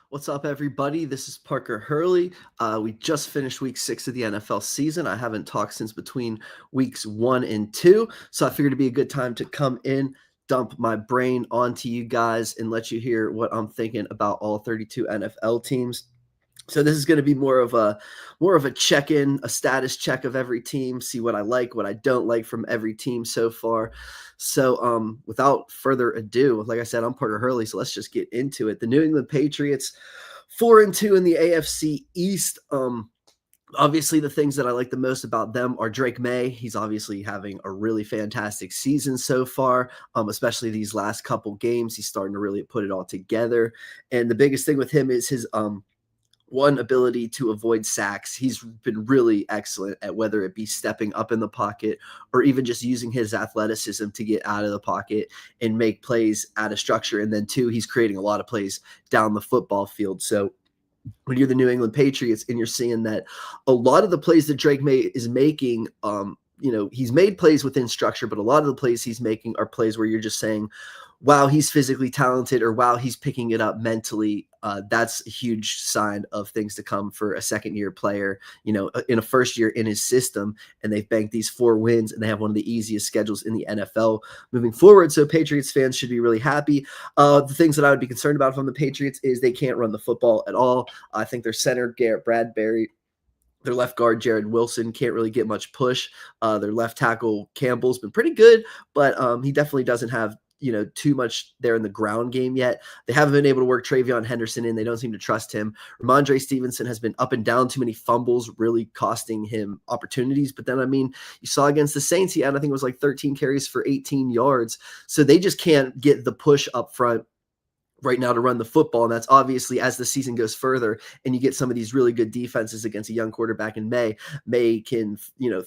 What's up, everybody? This is Parker Hurley. We just finished week 6 of the NFL season. I haven't talked since between weeks 1 and 2, so I figured it'd be a good time to come in, dump my brain onto you guys, and let you hear what I'm thinking about all 32 NFL teams. So this is going to be more of a check-in, a status check of every team, see what I like, what I don't like from every team so far. So without further ado, like I said, I'm Parker Hurley, so let's just get into it. The New England Patriots, 4-2 in the AFC East. Obviously, the things that I like the most about them are Drake May. He's obviously having a really fantastic season so far, especially these last couple games. He's starting to really put it all together. And the biggest thing with him is his one ability to avoid sacks. He's been really excellent at whether it be stepping up in the pocket or even just using his athleticism to get out of the pocket and make plays out of structure. And then two, he's creating a lot of plays down the football field. So when you're the New England Patriots and you're seeing that a lot of the plays that Drake May is making, he's made plays within structure, but a lot of the plays he's making are plays where you're just saying, wow, he's physically talented, or wow, he's picking it up mentally. That's a huge sign of things to come for a second-year player, in a first year in his system, and they've banked these 4 wins, and they have one of the easiest schedules in the NFL moving forward. So Patriots fans should be really happy. The things that I would be concerned about from the Patriots is they can't run the football at all. I think their center, Garrett Bradbury, their left guard, Jared Wilson, can't really get much push. Their left tackle, Campbell's been pretty good, but he definitely doesn't have too much there in the ground game yet. They haven't been able to work Travion Henderson in. They don't seem to trust him. Ramondre Stevenson has been up and down, too many fumbles, really costing him opportunities. But then, you saw against the Saints, he had, I think it was like 13 carries for 18 yards. So they just can't get the push up front right now to run the football. And that's obviously, as the season goes further and you get some of these really good defenses against a young quarterback in May can,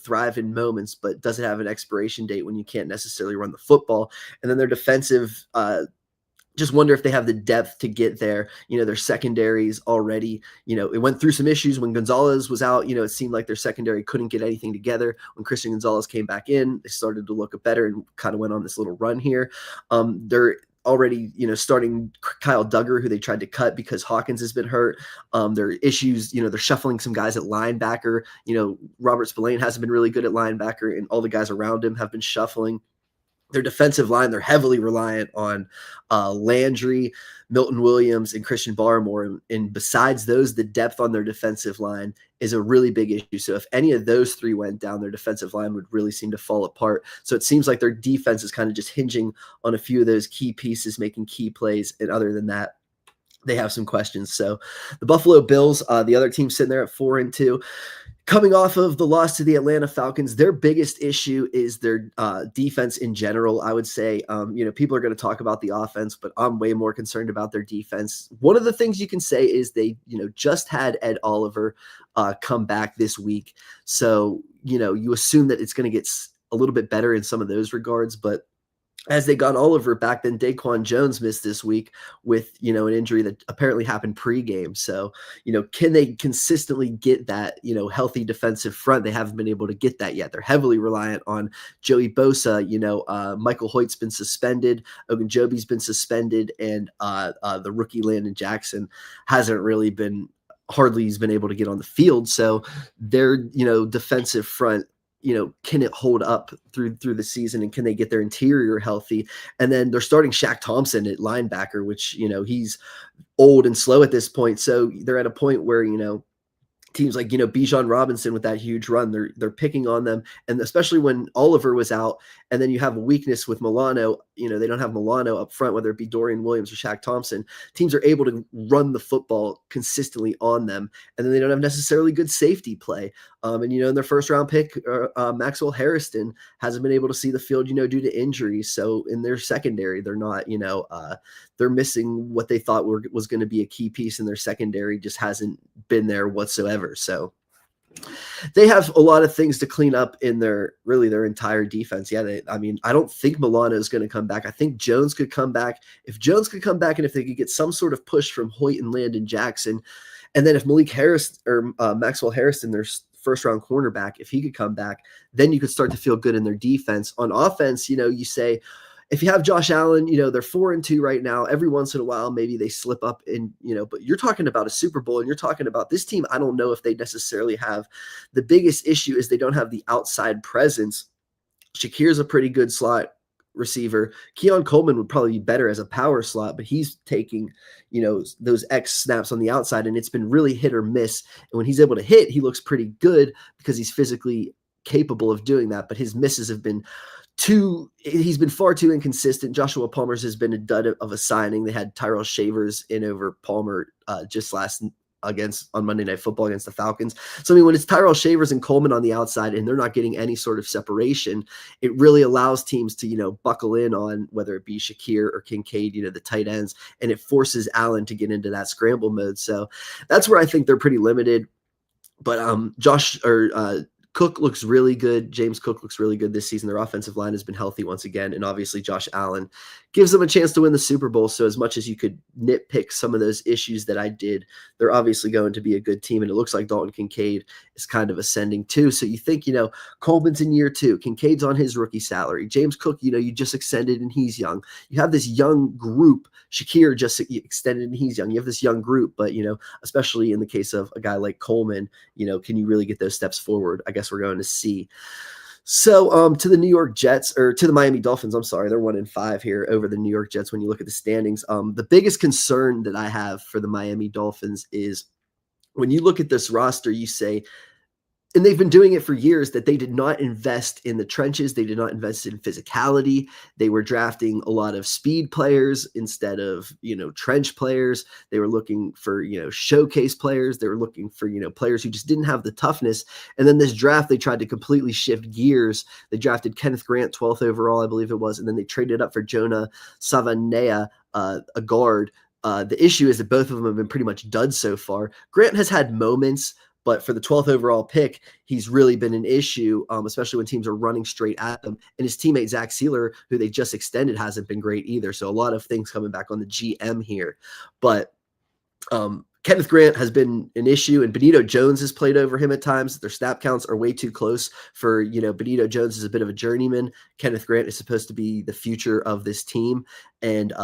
thrive in moments, but doesn't have an expiration date when you can't necessarily run the football. And then their defensive, just wonder if they have the depth to get there. Their secondaries already, it went through some issues when Gonzalez was out. It seemed like their secondary couldn't get anything together. When Christian Gonzalez came back in, they started to look better and kind of went on this little run here. They're already, starting Kyle Duggar, who they tried to cut because Hawkins has been hurt. Their issues, they're shuffling some guys at linebacker. Robert Spillane hasn't been really good at linebacker, and all the guys around him have been shuffling. Their defensive line, they're heavily reliant on Landry, Milton Williams, and Christian Barmore. And besides those, the depth on their defensive line is a really big issue. So if any of those 3 went down, their defensive line would really seem to fall apart. So it seems like their defense is kind of just hinging on a few of those key pieces, making key plays. And other than that, they have some questions. So the Buffalo Bills, the other team sitting there at 4-2. Coming off of the loss to the Atlanta Falcons, their biggest issue is their defense in general. I would say, people are going to talk about the offense, but I'm way more concerned about their defense. One of the things you can say is they, just had Ed Oliver come back this week. So, you assume that it's going to get a little bit better in some of those regards, but as they got Oliver back, then Daquan Jones missed this week with, an injury that apparently happened pregame. So, can they consistently get that, healthy defensive front? They haven't been able to get that yet. They're heavily reliant on Joey Bosa. Michael Hoyt's been suspended. Ogunjobi's been suspended. And the rookie Landon Jackson hasn't really been, hardly he's been able to get on the field. So their, defensive front, can it hold up through the season, and can they get their interior healthy? And then they're starting Shaq Thompson at linebacker, which, he's old and slow at this point. So they're at a point where, teams like, Bijan Robinson with that huge run, they're picking on them. And especially when Oliver was out, and then you have a weakness with Milano, they don't have Milano up front, whether it be Dorian Williams or Shaq Thompson. Teams are able to run the football consistently on them, and then they don't have necessarily good safety play. And, in their first round pick, Maxwell Harrison hasn't been able to see the field, due to injuries. So in their secondary, they're not, they're missing what they thought was going to be a key piece in their secondary, just hasn't been there whatsoever. So they have a lot of things to clean up in their entire defense. Yeah, I don't think Milano is going to come back. I think Jones could come back. If Jones could come back, and if they could get some sort of push from Hoyt and Landon Jackson, and then if Malik Harris or Maxwell Harrison, their first-round cornerback, if he could come back, then you could start to feel good in their defense. On offense, you say, if you have Josh Allen, they're 4-2 right now. Every once in a while, maybe they slip up but you're talking about a Super Bowl, and you're talking about this team. I don't know if they necessarily have the biggest issue is they don't have the outside presence. Shakir's a pretty good slot receiver. Keon Coleman would probably be better as a power slot, but he's taking, those X snaps on the outside, and it's been really hit or miss. And when he's able to hit, he looks pretty good because he's physically capable of doing that. But his misses have been he's been far too inconsistent. Joshua Palmer's has been a dud of a signing. They had Tyrell Shavers in over Palmer just on Monday Night Football against the Falcons. So, I mean, when it's Tyrell Shavers and Coleman on the outside and they're not getting any sort of separation, it really allows teams to, buckle in on whether it be Shakir or Kincaid, the tight ends, and it forces Allen to get into that scramble mode. So that's where I think they're pretty limited. But Cook looks really good. James Cook looks really good this season. Their offensive line has been healthy once again. And obviously Josh Allen gives them a chance to win the Super Bowl. So as much as you could nitpick some of those issues that I did, they're obviously going to be a good team. And it looks like Dalton Kincaid is kind of ascending too. So you think, Coleman's in year 2. Kincaid's on his rookie salary. James Cook, you just extended and he's young. You have this young group. Shakir just extended and he's young. You have this young group, but, especially in the case of a guy like Coleman, can you really get those steps forward? I guess we're going to see. So to the New York Jets, or to the Miami Dolphins, I'm sorry, they're 1-5 here over the New York Jets when you look at the standings. The biggest concern that I have for the Miami Dolphins is when you look at this roster, you say, and they've been doing it for years, that they did not invest in the trenches. They did not invest in physicality. They were drafting a lot of speed players instead of, trench players. They were looking for, showcase players. They were looking for, players who just didn't have the toughness. And then this draft, they tried to completely shift gears. They drafted Kenneth Grant, 12th overall, I believe it was. And then they traded up for Jonah Savanea, a guard. The issue is that both of them have been pretty much duds so far. Grant has had moments, but for the 12th overall pick, he's really been an issue, especially when teams are running straight at them. And his teammate, Zach Sealer, who they just extended, hasn't been great either. So a lot of things coming back on the GM here. But Kenneth Grant has been an issue, and Benito Jones has played over him at times. Their snap counts are way too close for, Benito Jones is a bit of a journeyman. Kenneth Grant is supposed to be the future of this team. And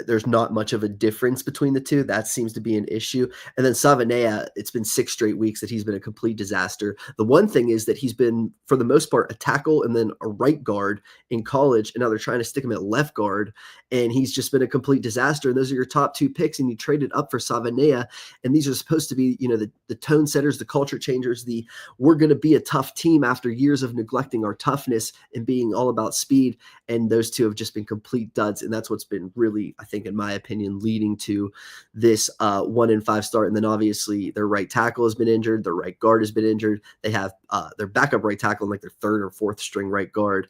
there's not much of a difference between the two. That seems to be an issue. And then Savanea, it's been 6 straight weeks that he's been a complete disaster. The one thing is that he's been, for the most part, a tackle and then a right guard in college. And now they're trying to stick him at left guard. And he's just been a complete disaster. And those are your top 2 picks. And you traded up for Savanea. And these are supposed to be, the tone setters, the culture changers, we're going to be a tough team after years of neglecting our toughness and being all about speed. And those two have just been complete duds. And that's what's been really, I think, in my opinion, leading to this 1-5 start. And then obviously their right tackle has been injured. Their right guard has been injured. They have their backup right tackle, like their 3rd or 4th string right guard,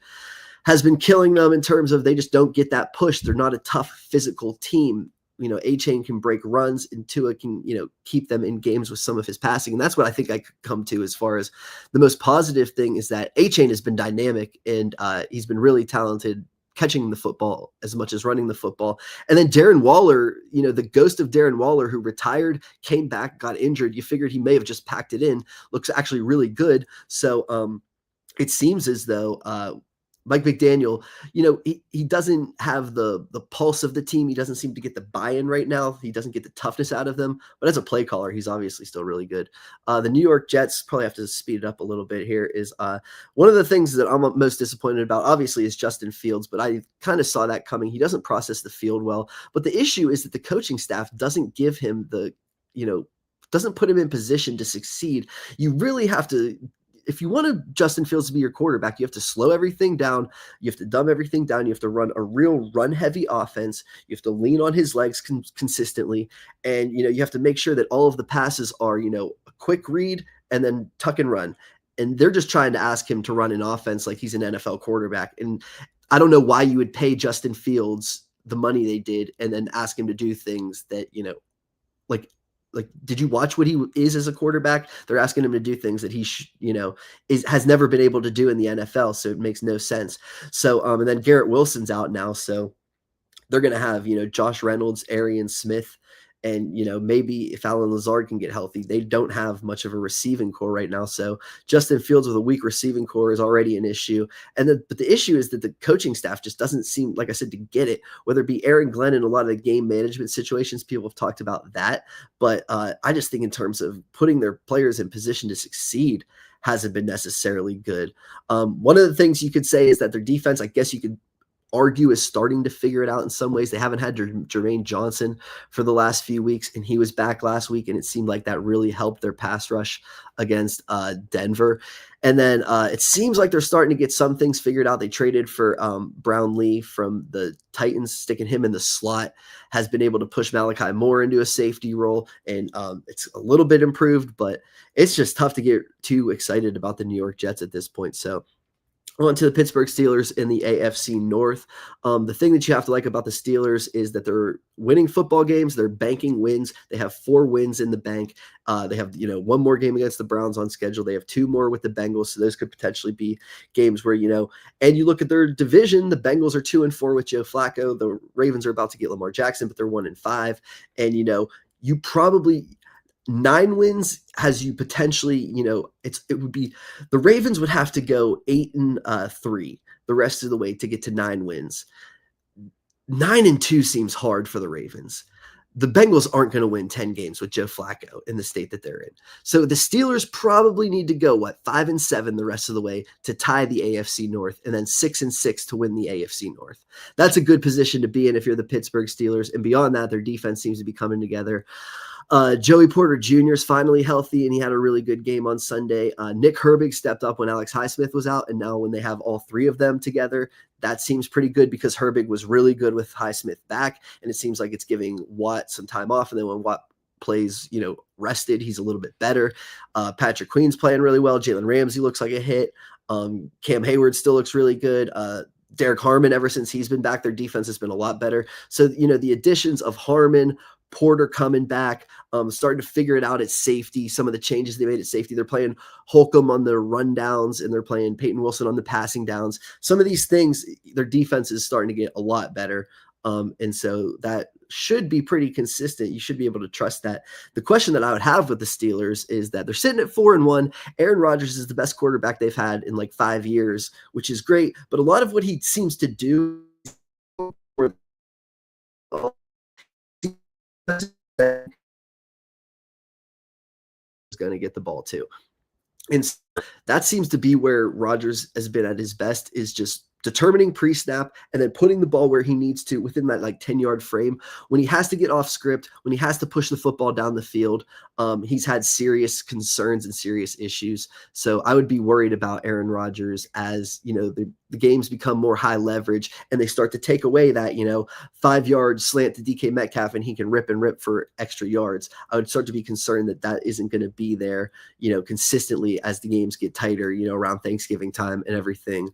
has been killing them in terms of they just don't get that push. They're not a tough physical team. A-Chain can break runs, and Tua can, keep them in games with some of his passing. And that's what I think I could come to as far as the most positive thing is that A-Chain has been dynamic, and he's been really talented catching the football as much as running the football. And then Darren Waller, the ghost of Darren Waller, who retired, came back, got injured. You figured he may have just packed it in. Looks actually really good. So it seems as though Mike McDaniel, he doesn't have the pulse of the team. He doesn't seem to get the buy-in right now. He doesn't get the toughness out of them. But as a play caller, he's obviously still really good. The New York Jets, probably have to speed it up a little bit here, is one of the things that I'm most disappointed about, obviously, is Justin Fields. But I kind of saw that coming. He doesn't process the field well. But the issue is that the coaching staff doesn't give him doesn't put him in position to succeed. You really have to, if you want Justin Fields to be your quarterback, you have to slow everything down. You have to dumb everything down. You have to run a real run-heavy offense. You have to lean on his legs consistently. And, you have to make sure that all of the passes are, a quick read and then tuck and run. And they're just trying to ask him to run an offense like he's an NFL quarterback. And I don't know why you would pay Justin Fields the money they did and then ask him to do things that, like, did you watch what he is as a quarterback? They're asking him to do things that he, has never been able to do in the NFL. So it makes no sense. So, and then Garrett Wilson's out now. So they're going to have, Josh Reynolds, Arian Smith, And, maybe if Alan Lazard can get healthy, they don't have much of a receiving core right now. So Justin Fields with a weak receiving core is already an issue. But the issue is that the coaching staff just doesn't seem, like I said, to get it, whether it be Aaron Glenn in a lot of the game management situations. People have talked about that. But I just think in terms of putting their players in position to succeed hasn't been necessarily good. One of the things you could say is that their defense, I guess you could argue, is starting to figure it out in some ways. They haven't had Jermaine Johnson for the last few weeks, and he was back last week, and it seemed like that really helped their pass rush against Denver. And then it seems like they're starting to get some things figured out. They traded for Brown Lee from the Titans, sticking him in the slot, has been able to push Malachi Moore into a safety role, and it's a little bit improved, but it's just tough to get too excited about the New York Jets at this point. So on to the Pittsburgh Steelers in the AFC North. The thing that you have to like about the Steelers is that they're winning football games. They're banking wins. They have 4 wins in the bank. They have, one more game against the Browns on schedule. They have 2 more with the Bengals. So those could potentially be games where, and you look at their division, the Bengals are 2-4 with Joe Flacco. The Ravens are about to get Lamar Jackson, but they're 1-5. And, you probably 9 wins has you potentially, it would be, the Ravens would have to go 8-3 the rest of the way to get to 9 wins. 9-2 seems hard for the Ravens. The Bengals aren't going to win 10 games with Joe Flacco in the state that they're in. So the Steelers probably need to go 5-7 the rest of the way to tie the AFC North, and then 6-6 to win the AFC North. That's a good position to be in if you're the Pittsburgh Steelers. And beyond that, their defense seems to be coming together. Joey Porter Jr. is finally healthy, and he had a really good game on Sunday. Nick Herbig stepped up when Alex Highsmith was out, and now when they have all 3 of them together, that seems pretty good because Herbig was really good with Highsmith back, and it seems like it's giving Watt some time off, and then when Watt plays, rested, he's a little bit better. Patrick Queen's playing really well. Jalen Ramsey looks like a hit. Cam Hayward still looks really good. Derek Harmon, ever since he's been back, their defense has been a lot better. So, the additions of Harmon, Porter coming back, starting to figure it out at safety, some of the changes they made at safety. They're playing Holcomb on the rundowns, and they're playing Peyton Wilson on the passing downs. Some of these things, their defense is starting to get a lot better. And so that should be pretty consistent. You should be able to trust that. The question that I would have with the Steelers is that they're sitting at 4-1. Aaron Rodgers is the best quarterback they've had in 5 years, which is great. But a lot of what he seems to do is going to get the ball too. And that seems to be where Rodgers has been at his best, is just determining pre-snap and then putting the ball where he needs to within that 10-yard frame. When he has to get off script, when he has to push the football down the field, he's had serious concerns and serious issues. So I would be worried about Aaron Rodgers as, the games become more high leverage and they start to take away that, 5-yard slant to DK Metcalf and he can rip and rip for extra yards. I would start to be concerned that that isn't going to be there, consistently as the games get tighter, around Thanksgiving time and everything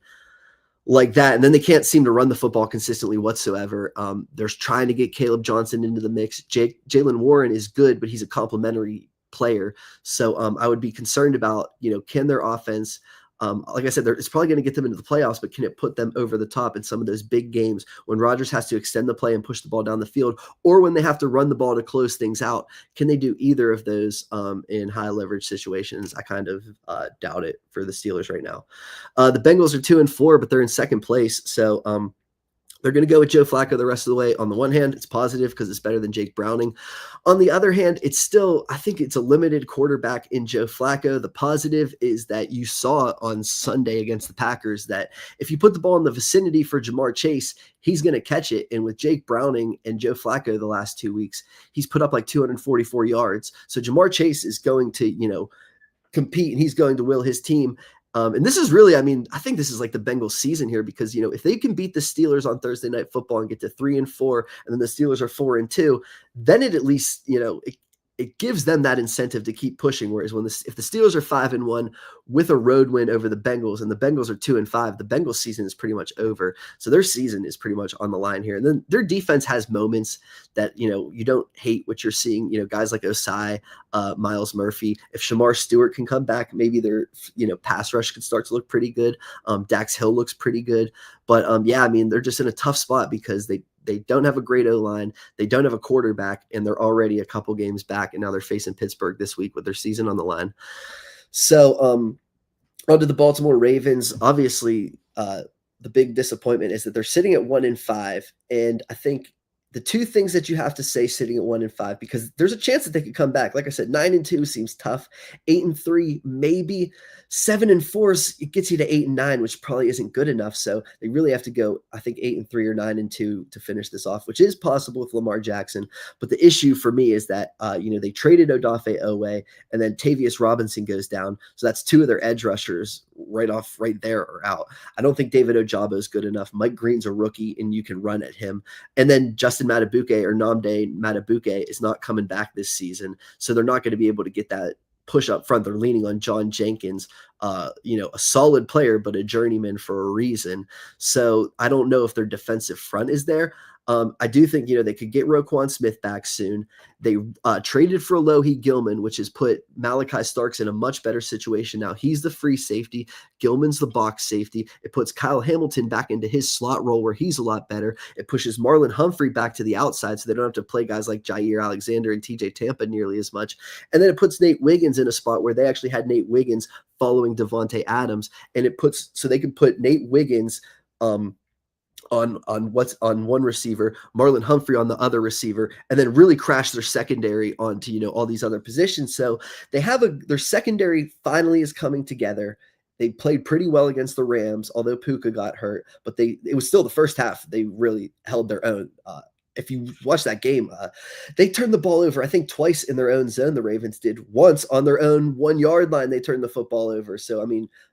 like that. And then they can't seem to run the football consistently whatsoever. They're trying to get Caleb Johnson into the mix. Jalen Warren is good, but he's a complimentary player. So I would be concerned about, can their offense, like I said, it's probably going to get them into the playoffs, but can it put them over the top in some of those big games when Rodgers has to extend the play and push the ball down the field, or when they have to run the ball to close things out? Can they do either of those in high leverage situations? I kind of doubt it for the Steelers right now. The Bengals are 2-4, but they're in second place. So they're going to go with Joe Flacco the rest of the way. On the one hand, it's positive because it's better than Jake Browning. On the other hand, it's still, I think it's a limited quarterback in Joe Flacco. The positive is that you saw on Sunday against the Packers that if you put the ball in the vicinity for Jamar Chase, he's going to catch it. And with Jake Browning and Joe Flacco the last 2 weeks, he's put up 244 yards. So Jamar Chase is going to, compete, and he's going to will his team. And this is really, I think this is the Bengals season here, because, if they can beat the Steelers on Thursday Night Football and get to 3-4, and then the Steelers are 4-2, then it at least, it gives them that incentive to keep pushing. Whereas if the Steelers are 5-1 with a road win over the Bengals, and the Bengals are 2-5, the Bengals season is pretty much over. So their season is pretty much on the line here. And then their defense has moments that, you don't hate what you're seeing, guys like Osai, Miles Murphy. If Shamar Stewart can come back, maybe their, pass rush could start to look pretty good. Dax Hill looks pretty good. But they're just in a tough spot because they They don't have a great O-line. They don't have a quarterback, and they're already a couple games back, and now they're facing Pittsburgh this week with their season on the line. So, onto the Baltimore Ravens. Obviously, the big disappointment is that they're sitting at 1-5, and I think the two things that you have to say sitting at 1-5, because there's a chance that they could come back. Like I said, 9-2 seems tough. 8-3, maybe. 7-4, it gets you to 8-9, which probably isn't good enough. So they really have to go, I think, 8-3 or 9-2 to finish this off, which is possible with Lamar Jackson. But the issue for me is that they traded Odafe Owe, and then Tavius Robinson goes down. So that's two of their edge rushers right there are out. I don't think David Ojabo is good enough. Mike Green's a rookie, and you can run at him. And then Justin Matabuke or Nnamdi Matabuke is not coming back this season, so they're not going to be able to get that push up front. They're leaning on John Jenkins, a solid player, but a journeyman for a reason. So I don't know if their defensive front is there. I do think, they could get Roquan Smith back soon. They traded for Alohi Gilman, which has put Malachi Starks in a much better situation now. He's the free safety. Gilman's the box safety. It puts Kyle Hamilton back into his slot role where he's a lot better. It pushes Marlon Humphrey back to the outside so they don't have to play guys like Jair Alexander and TJ Tampa nearly as much. And then it puts Nate Wiggins in a spot where they actually had Nate Wiggins following Devontae Adams. And it puts, so they can put Nate Wiggins, on one receiver, Marlon Humphrey on the other receiver, and then really crash their secondary onto all these other positions. So they have their secondary finally is coming together. They played pretty well against the Rams, although Puka got hurt, but it was still the first half. They really held their own. If you watch that game, they turned the ball over, I think, twice in their own zone. The Ravens did. Once on their own 1 yard line, they turned the football over. So,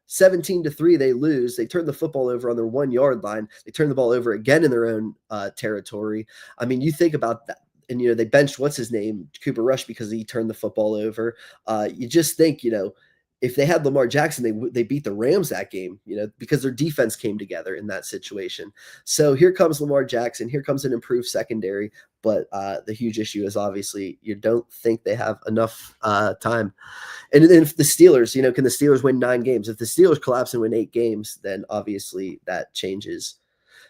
17-3, they lose. They turn the football over on their 1 yard line. They turn the ball over again in their own territory. You think about that. And, they benched, what's his name, Cooper Rush, because he turned the football over. You just think, if they had Lamar Jackson, they beat the Rams that game, because their defense came together in that situation. So here comes Lamar Jackson. Here comes an improved secondary. But the huge issue is obviously you don't think they have enough time. And then if the Steelers, can the Steelers win 9 games? If the Steelers collapse and win 8 games, then obviously that changes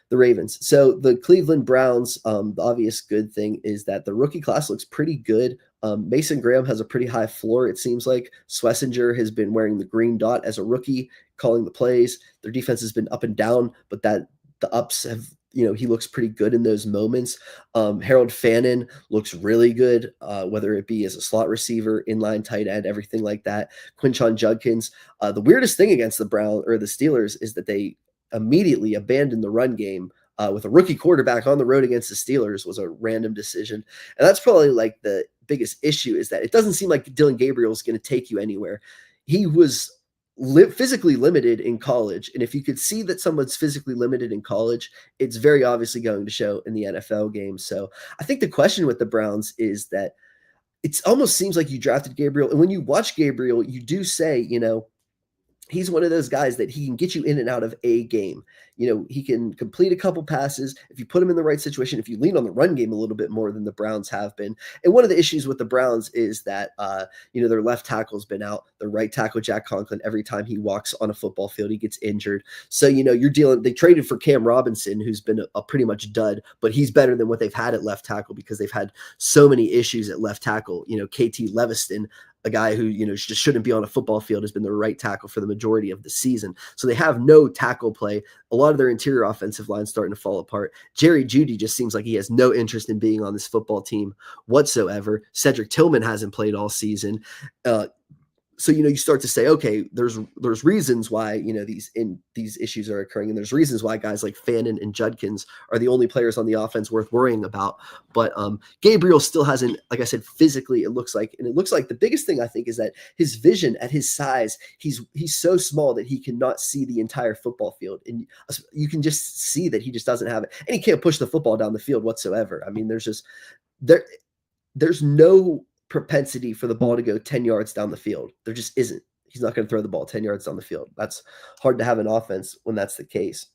the Ravens. So the Cleveland Browns, the obvious good thing is that the rookie class looks pretty good. Mason Graham has a pretty high floor, it seems like. Schlesinger has been wearing the green dot as a rookie, calling the plays. Their defense has been up and down, but the ups have, he looks pretty good in those moments. Harold Fannin looks really good, whether it be as a slot receiver, inline tight end, everything like that. Quinshon Judkins. The weirdest thing against the Steelers is that they immediately abandoned the run game with a rookie quarterback on the road against the Steelers was a random decision. And that's probably like the biggest issue, is that it doesn't seem like Dylan Gabriel is going to take you anywhere. He was physically limited in college. And if you could see that someone's physically limited in college, it's very obviously going to show in the NFL game. So I think the question with the Browns is that it almost seems like you drafted Gabriel. And when you watch Gabriel, you do say, he's one of those guys that he can get you in and out of a game. He can complete a couple passes if you put him in the right situation, if you lean on the run game a little bit more than the Browns have been. And one of the issues with the Browns is that, their left tackle's been out. Their right tackle, Jack Conklin, every time he walks on a football field, he gets injured. So, they traded for Cam Robinson, who's been a pretty much dud, but he's better than what they've had at left tackle because they've had so many issues at left tackle. KT Leviston, a guy who, just shouldn't be on a football field, has been the right tackle for the majority of the season. So they have no tackle play. A lot of their interior offensive line starting to fall apart. Jerry Jeudy just seems like he has no interest in being on this football team whatsoever. Cedric Tillman hasn't played all season. So, you start to say, okay, there's reasons why, these issues are occurring. And there's reasons why guys like Fannin and Judkins are the only players on the offense worth worrying about. But Gabriel still hasn't, like I said, physically, it looks like the biggest thing I think is that his vision at his size, he's so small that he cannot see the entire football field. And you can just see that he just doesn't have it. And he can't push the football down the field whatsoever. There's no propensity for the ball to go 10 yards down the field. There just isn't. He's not going to throw the ball 10 yards down the field. That's hard to have an offense when that's the case.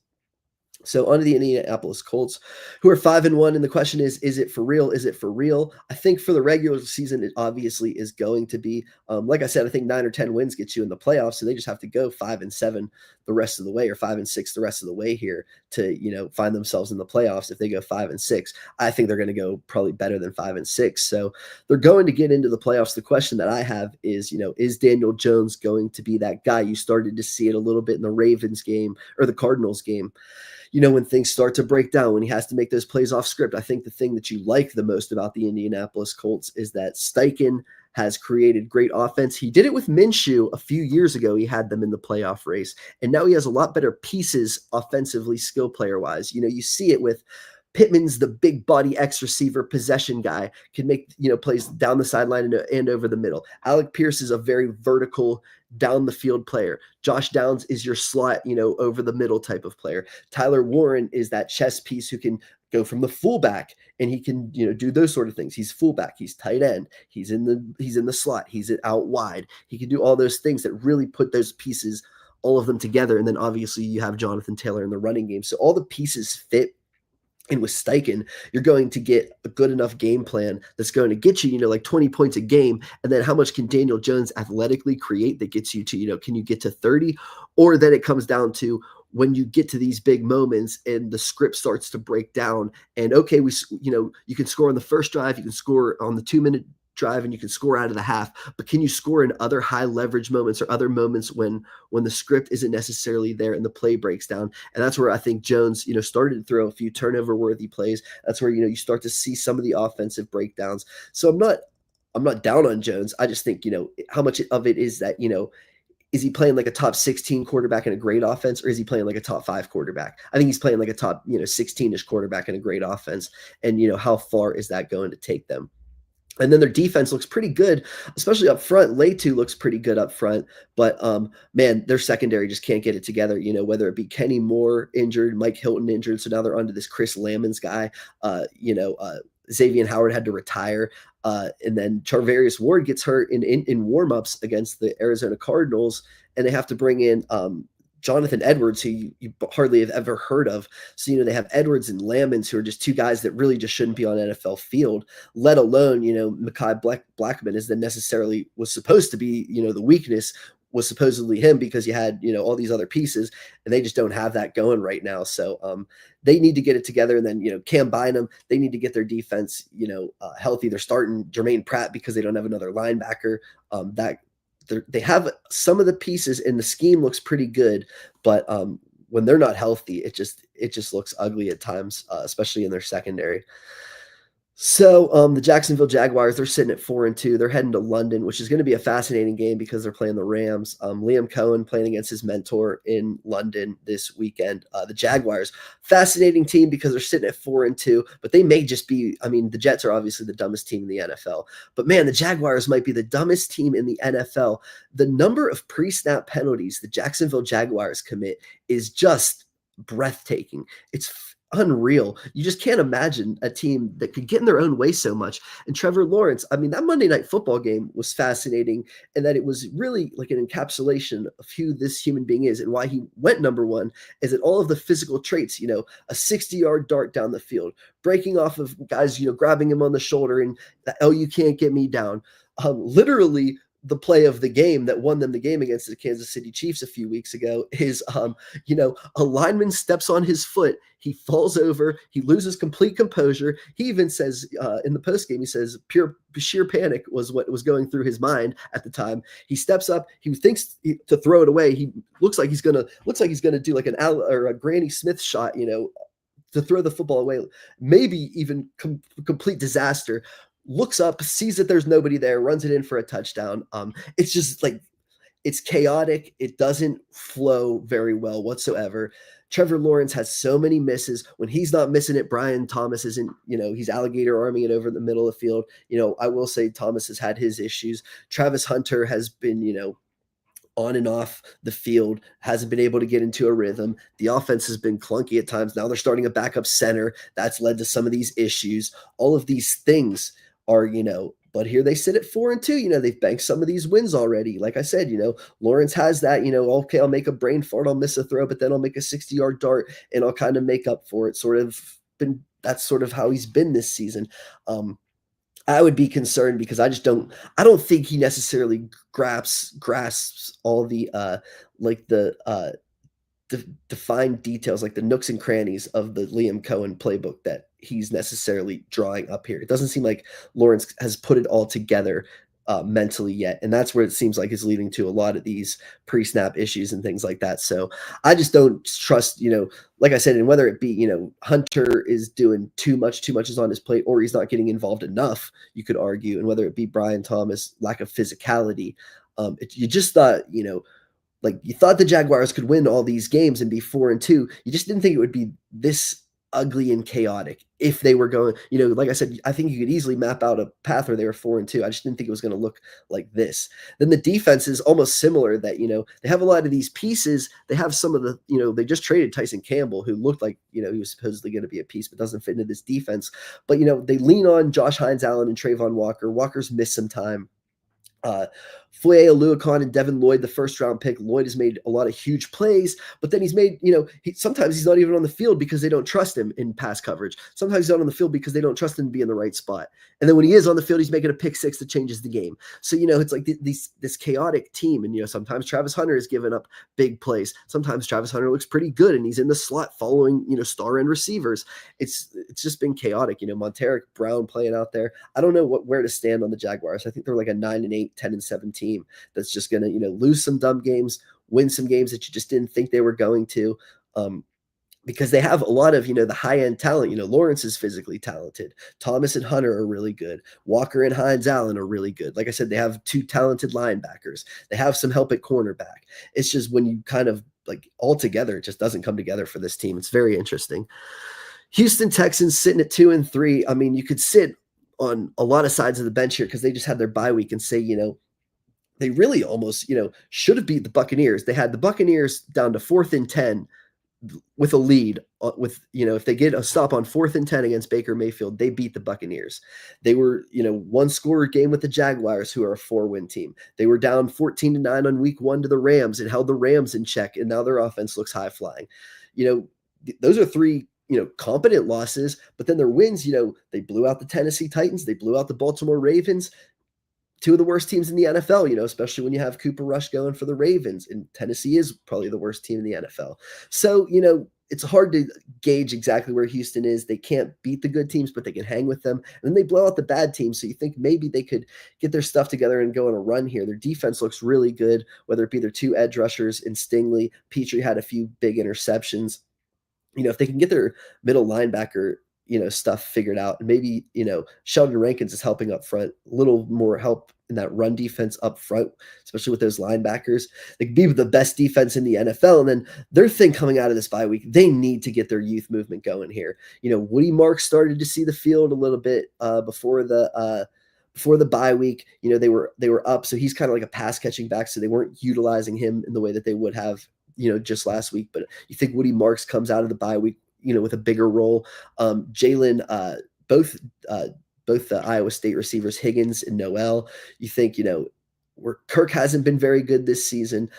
So on to the Indianapolis Colts, who are 5-1, and the question is it for real? Is it for real? I think for the regular season, it obviously is going to be. Like I said, I think 9 or 10 wins get you in the playoffs, so they just have to go 5-7 the rest of the way, or 5-6 the rest of the way here to find themselves in the playoffs. If they go 5-6, I think they're going to go probably better than 5-6. So they're going to get into the playoffs. The question that I have is Daniel Jones going to be that guy? You started to see it a little bit in the Ravens game or the Cardinals game. When things start to break down, when he has to make those plays off script. I think the thing that you like the most about the Indianapolis Colts is that Steichen has created great offense. He did it with Minshew a few years ago. He had them in the playoff race, and now he has a lot better pieces offensively, skill player wise. You see it with Pittman's the big body X receiver possession guy, can make plays down the sideline and over the middle. Alec Pierce is a very vertical down the field player. Josh Downs is your slot, over the middle type of player. Tyler Warren is that chess piece who can go from the fullback and he can do those sort of things. He's fullback, he's tight end, he's in the slot, he's out wide. He can do all those things that really put those pieces, all of them together. And then obviously you have Jonathan Taylor in the running game. So all the pieces fit. And with Steichen, you're going to get a good enough game plan that's going to get you, like 20 points a game. And then how much can Daniel Jones athletically create that gets you to, can you get to 30? Or then it comes down to when you get to these big moments and the script starts to break down and okay, you can score on the first drive, you can score on the 2-minute drive, and you can score out of the half, but can you score in other high leverage moments or other moments when the script isn't necessarily there and the play breaks down? And that's where I think Jones, started to throw a few turnover worthy plays. That's where, you start to see some of the offensive breakdowns. So I'm not down on Jones. I just think, how much of it is that, is he playing like a top 16 quarterback in a great offense, or is he playing like a top 5 quarterback? I think he's playing like a top, 16-ish quarterback in a great offense. And, how far is that going to take them? And then their defense looks pretty good, especially up front. Latu looks pretty good up front, but man, their secondary just can't get it together. Whether it be Kenny Moore injured, Mike Hilton injured, so now they're onto this Chris Lamons guy. Xavier Howard had to retire, and then Charvarius Ward gets hurt in warmups against the Arizona Cardinals, and they have to bring in Jonathan Edwards, who you hardly have ever heard of. So, they have Edwards and Lamons, who are just two guys that really just shouldn't be on an NFL field, let alone, Mekhi Blackman is then necessarily was supposed to be, the weakness was supposedly him because you had, all these other pieces, and they just don't have that going right now. So they need to get it together. And then, Cam Bynum, they need to get their defense, healthy. They're starting Jermaine Pratt because they don't have another linebacker. They have some of the pieces and the scheme looks pretty good, but when they're not healthy, it just looks ugly at times, especially in their secondary. So the Jacksonville Jaguars, they're sitting at 4-2. They're heading to London, which is going to be a fascinating game because they're playing the Rams. Liam Cohen playing against his mentor in London this weekend. The Jaguars, fascinating team because they're sitting at 4-2, but they may just be, the Jets are obviously the dumbest team in the NFL, but man, the Jaguars might be the dumbest team in the NFL. The number of pre-snap penalties the Jacksonville Jaguars commit is just breathtaking. It's unreal. You just can't imagine a team that could get in their own way so much. And Trevor Lawrence, that Monday Night Football game was fascinating, and that it was really like an encapsulation of who this human being is and why he went number one, is that all of the physical traits, a 60-yard dart down the field, breaking off of guys, grabbing him on the shoulder and, oh, you can't get me down. Literally the play of the game that won them the game against the Kansas City Chiefs a few weeks ago is, a lineman steps on his foot, he falls over, he loses complete composure. He even says in the postgame, he says sheer panic was what was going through his mind at the time. He steps up, he thinks to throw it away. He looks like he's gonna do like a Granny Smith shot, to throw the football away, maybe even complete disaster. Looks up, sees that there's nobody there, runs it in for a touchdown. It's just like, it's chaotic. It doesn't flow very well whatsoever. Trevor Lawrence has so many misses. When he's not missing it, Brian Thomas isn't, he's alligator arming it over the middle of the field. I will say Thomas has had his issues. Travis Hunter has been, on and off the field, hasn't been able to get into a rhythm. The offense has been clunky at times. Now they're starting a backup center. That's led to some of these issues. All of these things are, But here they sit at 4-2. They've banked some of these wins already. Like I said, Lawrence has that, okay, I'll make a brain fart, I'll miss a throw, but then I'll make a 60-yard dart and I'll kind of make up for it. That's sort of how he's been this season. I would be concerned because I don't think he necessarily grasps all the like the defined details, like the nooks and crannies of the Liam Cohen playbook that he's necessarily drawing up here. It doesn't seem like Lawrence has put it all together mentally yet, and that's where it seems like is leading to a lot of these pre-snap issues and things like that. So I just don't trust, like I said, and whether it be, Hunter is doing too much is on his plate, or he's not getting involved enough, you could argue, and whether it be Brian Thomas lack of physicality. You just thought, like you thought the Jaguars could win all these games and be 4-2. You just didn't think it would be this ugly and chaotic if they were going, like I said, I think you could easily map out a path where they were 4-2. I just didn't think it was going to look like this. Then the defense is almost similar that, they have a lot of these pieces. They have some of the, they just traded Tyson Campbell, who looked like, he was supposedly going to be a piece, but doesn't fit into this defense. But, they lean on Josh Hines Allen and Trayvon Walker. Walker's missed some time. Foye Oluokun and Devin Lloyd, the first round pick. Lloyd has made a lot of huge plays, but then he's made, sometimes he's not even on the field because they don't trust him in pass coverage. Sometimes he's not on the field because they don't trust him to be in the right spot. And then when he is on the field, he's making a pick six that changes the game. So, it's like this chaotic team. And, sometimes Travis Hunter has given up big plays. Sometimes Travis Hunter looks pretty good and he's in the slot following, star end receivers. It's just been chaotic. Monteric Brown playing out there. I don't know where to stand on the Jaguars. I think they're like a 9-8, 10-7 team that's just going to, lose some dumb games, win some games that you just didn't think they were going to, because they have a lot of, the high-end talent. Lawrence is physically talented. Thomas and Hunter are really good. Walker and Hines Allen are really good. Like I said, they have two talented linebackers. They have some help at cornerback. It's just when you kind of like all together, it just doesn't come together for this team. It's very interesting. Houston Texans sitting at 2-3. I mean, you could sit on a lot of sides of the bench here because they just had their bye week and say, they really almost, should have beat the Buccaneers. They had the Buccaneers down to 4th and 10 with a lead with, if they get a stop on 4th and 10 against Baker Mayfield, they beat the Buccaneers. They were, one score game with the Jaguars, who are a 4-win team. They were down 14-9 on week 1 to the Rams and held the Rams in check. And now their offense looks high flying. Those are 3, competent losses, but then their wins, they blew out the Tennessee Titans. They blew out the Baltimore Ravens. 2 of the worst teams in the NFL, especially when you have Cooper Rush going for the Ravens, and Tennessee is probably the worst team in the NFL. So, it's hard to gauge exactly where Houston is. They can't beat the good teams, but they can hang with them. And then they blow out the bad teams. So you think maybe they could get their stuff together and go on a run here. Their defense looks really good, whether it be their 2 edge rushers in Stingley. Petrie had a few big interceptions. If they can get their middle linebacker stuff figured out. And maybe, Sheldon Rankins is helping up front, a little more help in that run defense up front, especially with those linebackers. They could be the best defense in the NFL. And then their thing coming out of this bye week, they need to get their youth movement going here. Woody Marks started to see the field a little bit before the bye week. They were up. So he's kind of like a pass catching back. So they weren't utilizing him in the way that they would have, just last week. But you think Woody Marks comes out of the bye week, with a bigger role. Jalen, both the Iowa State receivers, Higgins and Noel, you think, where Kirk hasn't been very good this season.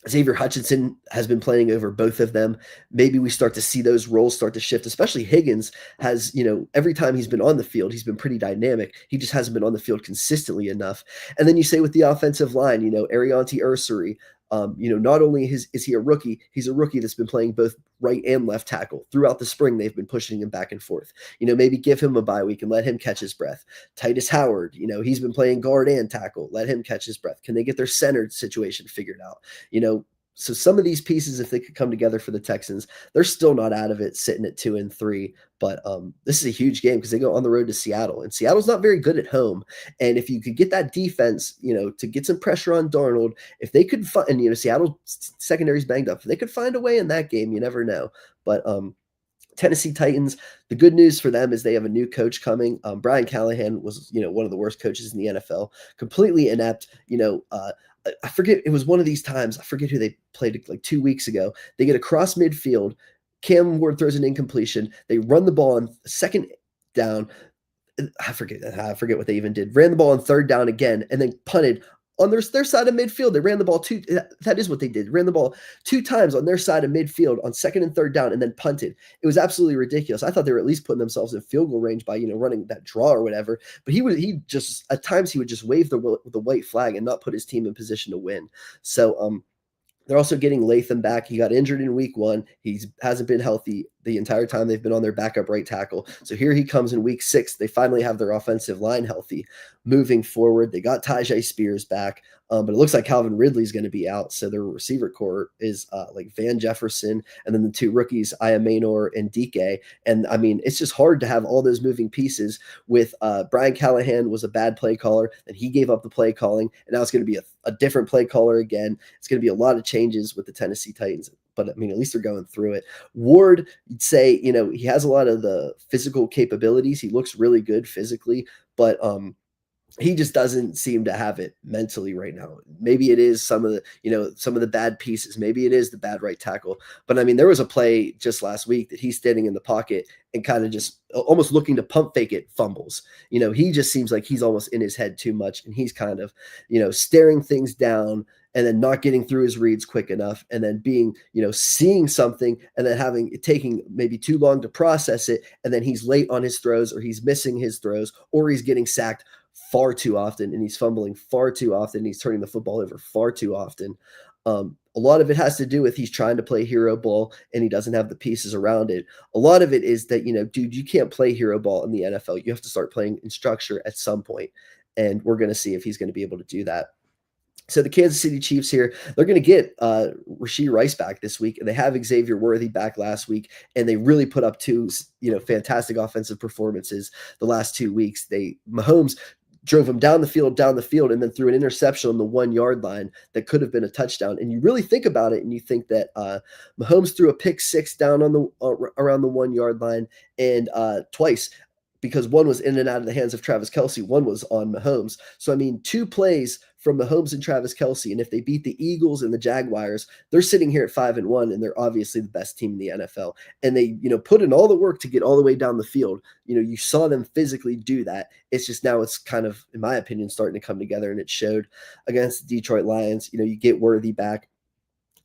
Xavier Hutchinson has been playing over both of them. Maybe we start to see those roles start to shift, especially Higgins has, every time he's been on the field, he's been pretty dynamic. He just hasn't been on the field consistently enough. And then you say with the offensive line, Arianti Ursary, not only is he a rookie, he's a rookie that's been playing both right and left tackle. Throughout the spring, they've been pushing him back and forth. Maybe give him a bye week and let him catch his breath. Titus Howard, he's been playing guard and tackle. Let him catch his breath. Can they get their center situation figured out? So some of these pieces, if they could come together for the Texans, they're still not out of it, sitting at 2-3. But this is a huge game because they go on the road to Seattle, and Seattle's not very good at home. And if you could get that defense, to get some pressure on Darnold, if they could find, and Seattle secondary's banged up, if they could find a way in that game, you never know. But Tennessee Titans, the good news for them is they have a new coach coming. Brian Callahan was, one of the worst coaches in the NFL, completely inept. I forget, it was one of these times, I forget who they played like 2 weeks ago. They get across midfield. Cam Ward throws an incompletion. They run the ball on second down. I forget what they even did. Ran the ball on third down again and then punted on their side of midfield. They ran the ball that is what they did. Ran the ball 2 times on their side of midfield on second and third down and then punted. It was absolutely ridiculous. I thought they were at least putting themselves in field goal range by, running that draw or whatever. But he just at times he would just wave the white flag and not put his team in position to win. So they're also getting Latham back. He got injured in week 1. He hasn't been healthy the entire time they've been on their backup right tackle. So here he comes in week 6. They finally have their offensive line healthy. Moving forward, they got Tajay Spears back, but it looks like Calvin Ridley's going to be out. So their receiver core is like Van Jefferson and then the 2 rookies, Aya Maynor and DK. And I mean, it's just hard to have all those moving pieces with Brian Callahan was a bad play caller, and he gave up the play calling, and now it's going to be a different play caller again. It's going to be a lot of changes with the Tennessee Titans, but I mean, at least they're going through it. Ward, you'd say, he has a lot of the physical capabilities. He looks really good physically, but he just doesn't seem to have it mentally right now. Maybe it is some of the bad pieces. Maybe it is the bad right tackle. But I mean, there was a play just last week that he's standing in the pocket and kind of just almost looking to pump fake it, fumbles. He just seems like he's almost in his head too much, and he's kind of, staring things down and then not getting through his reads quick enough, and then being, seeing something and then taking maybe too long to process it, and then he's late on his throws, or he's missing his throws, or he's getting sacked far too often, and he's fumbling far too often, and he's turning the football over far too often. A lot of it has to do with he's trying to play hero ball and he doesn't have the pieces around it. A lot of it is that, dude, you can't play hero ball in the NFL. You have to start playing in structure at some point, and we're going to see if he's going to be able to do that. So the Kansas City Chiefs here, they're going to get Rashee Rice back this week, and they have Xavier Worthy back last week, and they really put up 2, fantastic offensive performances the last 2 weeks. Mahomes drove him down the field, and then threw an interception on the 1-yard line that could have been a touchdown. And you really think about it, and you think that Mahomes threw a pick 6 down on the around the 1-yard line, and twice, because one was in and out of the hands of Travis Kelce, one was on Mahomes. So I mean, 2 plays from Mahomes and Travis Kelce, and if they beat the Eagles and the Jaguars, they're sitting here at 5-1, and they're obviously the best team in the NFL. And they, put in all the work to get all the way down the field. You saw them physically do that. It's just now it's kind of, in my opinion, starting to come together, and it showed against the Detroit Lions. You get Worthy back.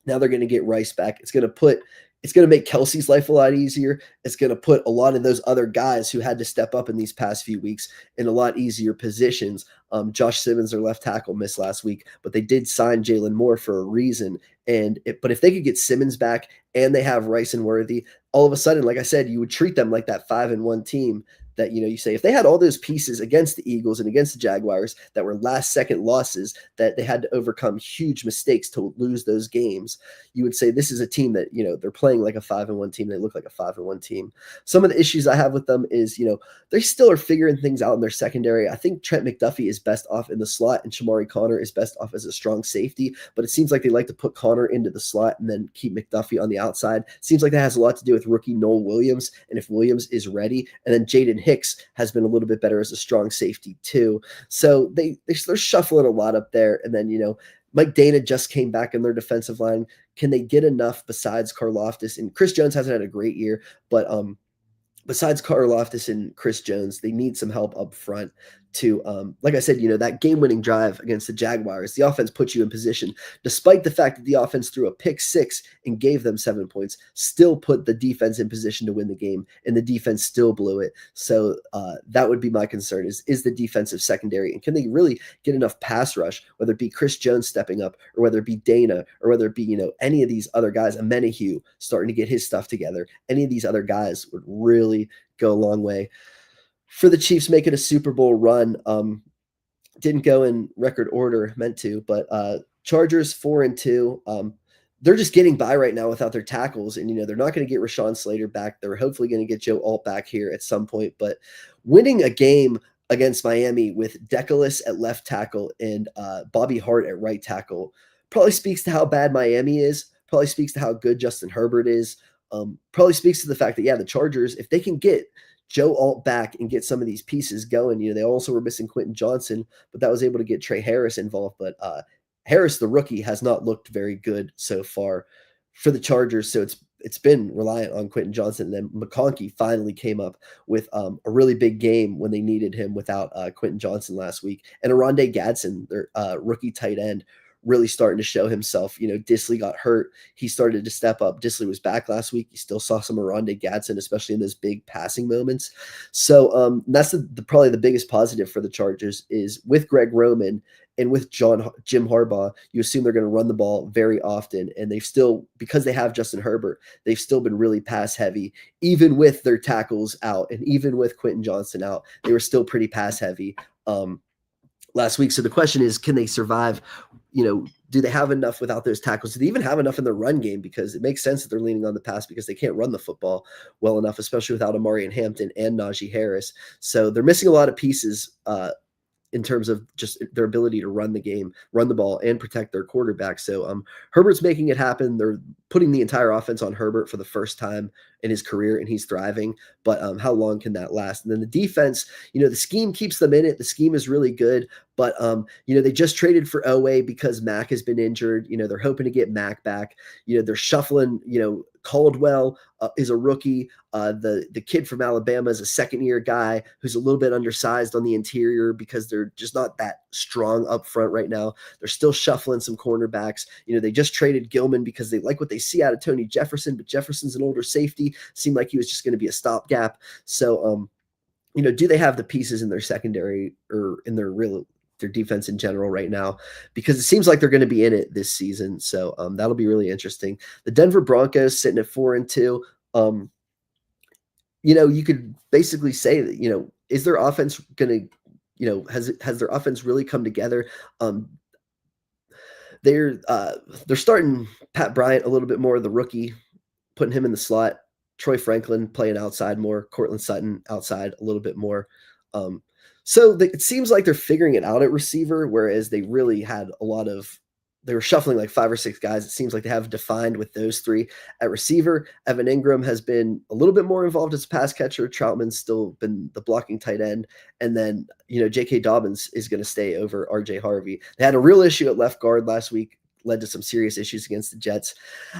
Now they're going to get Rice back. It's going to make Kelsey's life a lot easier. It's going to put a lot of those other guys who had to step up in these past few weeks in a lot easier positions. Josh Simmons, their left tackle, missed last week, but they did sign Jalen Moore for a reason. But if they could get Simmons back and they have Rice and Worthy, all of a sudden, like I said, you would treat them like that 5-1 team that, you say, if they had all those pieces against the Eagles and against the Jaguars that were last-second losses that they had to overcome huge mistakes to lose those games, you would say this is a team that, they're playing like a 5-1 team. They look like a 5-1 team. Some of the issues I have with them is, they still are figuring things out in their secondary. I think Trent McDuffie is best off in the slot, and Shamari Connor is best off as a strong safety, but it seems like they like to put Connor into the slot and then keep McDuffie on the outside. Seems like that has a lot to do with rookie Noel Williams, and if Williams is ready, and then Jaden Hicks has been a little bit better as a strong safety too. So they're shuffling a lot up there. And then, Mike Dana just came back in their defensive line. Can they get enough besides Karlaftis? And Chris Jones hasn't had a great year, but besides Karlaftis and Chris Jones, they need some help up front to, like I said, that game-winning drive against the Jaguars, the offense put you in position, despite the fact that the offense threw a pick 6 and gave them 7 points, still put the defense in position to win the game, and the defense still blew it. So that would be my concern is the defensive secondary, and can they really get enough pass rush, whether it be Chris Jones stepping up, or whether it be Dana, or whether it be, any of these other guys, Amenahue starting to get his stuff together. Any of these other guys would really go a long way. For the Chiefs making a Super Bowl run, didn't go in record order, meant to, but Chargers 4-2. They're just getting by right now without their tackles, and they're not going to get Rashawn Slater back. They're hopefully going to get Joe Alt back here at some point, but winning a game against Miami with Deculus at left tackle and Bobby Hart at right tackle probably speaks to how bad Miami is. Probably speaks to how good Justin Herbert is. Probably speaks to the fact that, the Chargers, if they can get Joe Alt back and get some of these pieces going, they also were missing Quentin Johnson, but that was able to get Trey Harris involved. But Harris, the rookie, has not looked very good so far for the Chargers. So it's it's been reliant on Quentin Johnson. And then McConkey finally came up with a really big game when they needed him without Quentin Johnson last week. And Aronde Gadsden, their rookie tight end, really starting to show himself. Disley got hurt. He started to step up. Disley was back last week. You still saw some Aronde Gadsden, especially in those big passing moments. So that's probably the biggest positive for the Chargers is with Greg Roman and with Jim Harbaugh, you assume they're going to run the ball very often. And they've still, because they have Justin Herbert, they've still been really pass heavy, even with their tackles out and even with Quentin Johnson out, they were still pretty pass heavy last week. So the question is, can they survive? Do they have enough without those tackles? Do they even have enough in the run game? Because it makes sense that they're leaning on the pass because they can't run the football well enough, especially without Amari and Hampton and Najee Harris. So they're missing a lot of pieces in terms of just their ability to run the game, run the ball, and protect their quarterback. So Herbert's making it happen. They're putting the entire offense on Herbert for the first time in his career, and he's thriving. But how long can that last? And then the defense, the scheme keeps them in it. The scheme is really good. But, they just traded for Owe because Mack has been injured. They're hoping to get Mack back. They're shuffling, Caldwell is a rookie. The kid from Alabama is a second-year guy who's a little bit undersized on the interior because they're just not that strong up front right now. They're still shuffling some cornerbacks. They just traded Gilman because they like what they see out of Tony Jefferson, but Jefferson's an older safety. Seemed like he was just going to be a stopgap. So, do they have the pieces in their secondary or in their defense in general right now, because it seems like they're going to be in it this season. So that'll be really interesting. The Denver Broncos sitting at 4-2. You could basically say that, is their offense going to, has their offense really come together? They're starting Pat Bryant a little bit more, the rookie, putting him in the slot. Troy Franklin playing outside more, Cortland Sutton outside a little bit more. So it seems like they're figuring it out at receiver, whereas they really had they were shuffling like 5 or 6 guys. It seems like they have defined with those 3 at receiver. Evan Ingram has been a little bit more involved as a pass catcher. Troutman's still been the blocking tight end. And then, J.K. Dobbins is going to stay over R.J. Harvey. They had a real issue at left guard last week, led to some serious issues against the Jets.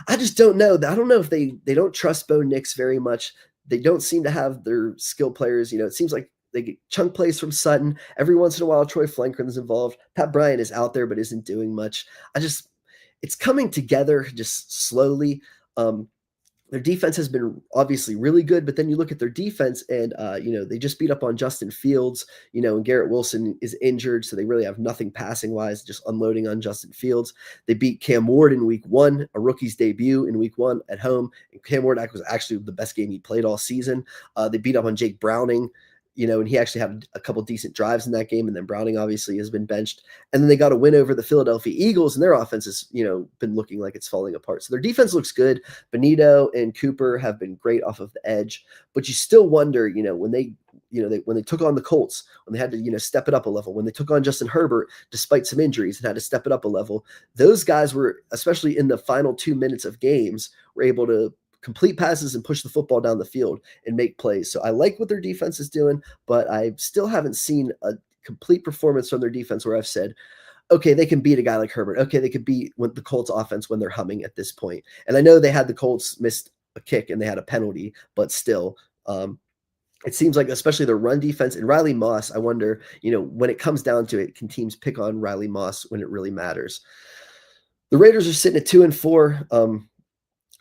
I just don't know. I don't know if they don't trust Bo Nix very much. They don't seem to have their skill players. It seems like they get chunk plays from Sutton. Every once in a while, Troy Franklin's involved. Pat Bryant is out there, but isn't doing much. It's coming together just slowly. Their defense has been obviously really good, but then you look at their defense and, they just beat up on Justin Fields, and Garrett Wilson is injured. So they really have nothing passing wise, just unloading on Justin Fields. They beat Cam Ward in week 1, a rookie's debut in week 1 at home. And Cam Ward was actually the best game he played all season. They beat up on Jake Browning, and he actually had a couple decent drives in that game. And then Browning obviously has been benched. And then they got a win over the Philadelphia Eagles, and their offense has, been looking like it's falling apart. So their defense looks good. Benito and Cooper have been great off of the edge, but you still wonder, when they took on the Colts, when they had to, step it up a level, when they took on Justin Herbert, despite some injuries and had to step it up a level, those guys were, especially in the final 2 minutes of games, were able to complete passes and push the football down the field and make plays. So I like what their defense is doing, but I still haven't seen a complete performance from their defense where I've said, okay, they can beat a guy like Herbert. Okay, they could beat the Colts offense when they're humming at this point. And I know they had the Colts missed a kick and they had a penalty, but still, it seems like especially their run defense and Riley Moss, I wonder, when it comes down to it, can teams pick on Riley Moss when it really matters? The Raiders are sitting at 2-4.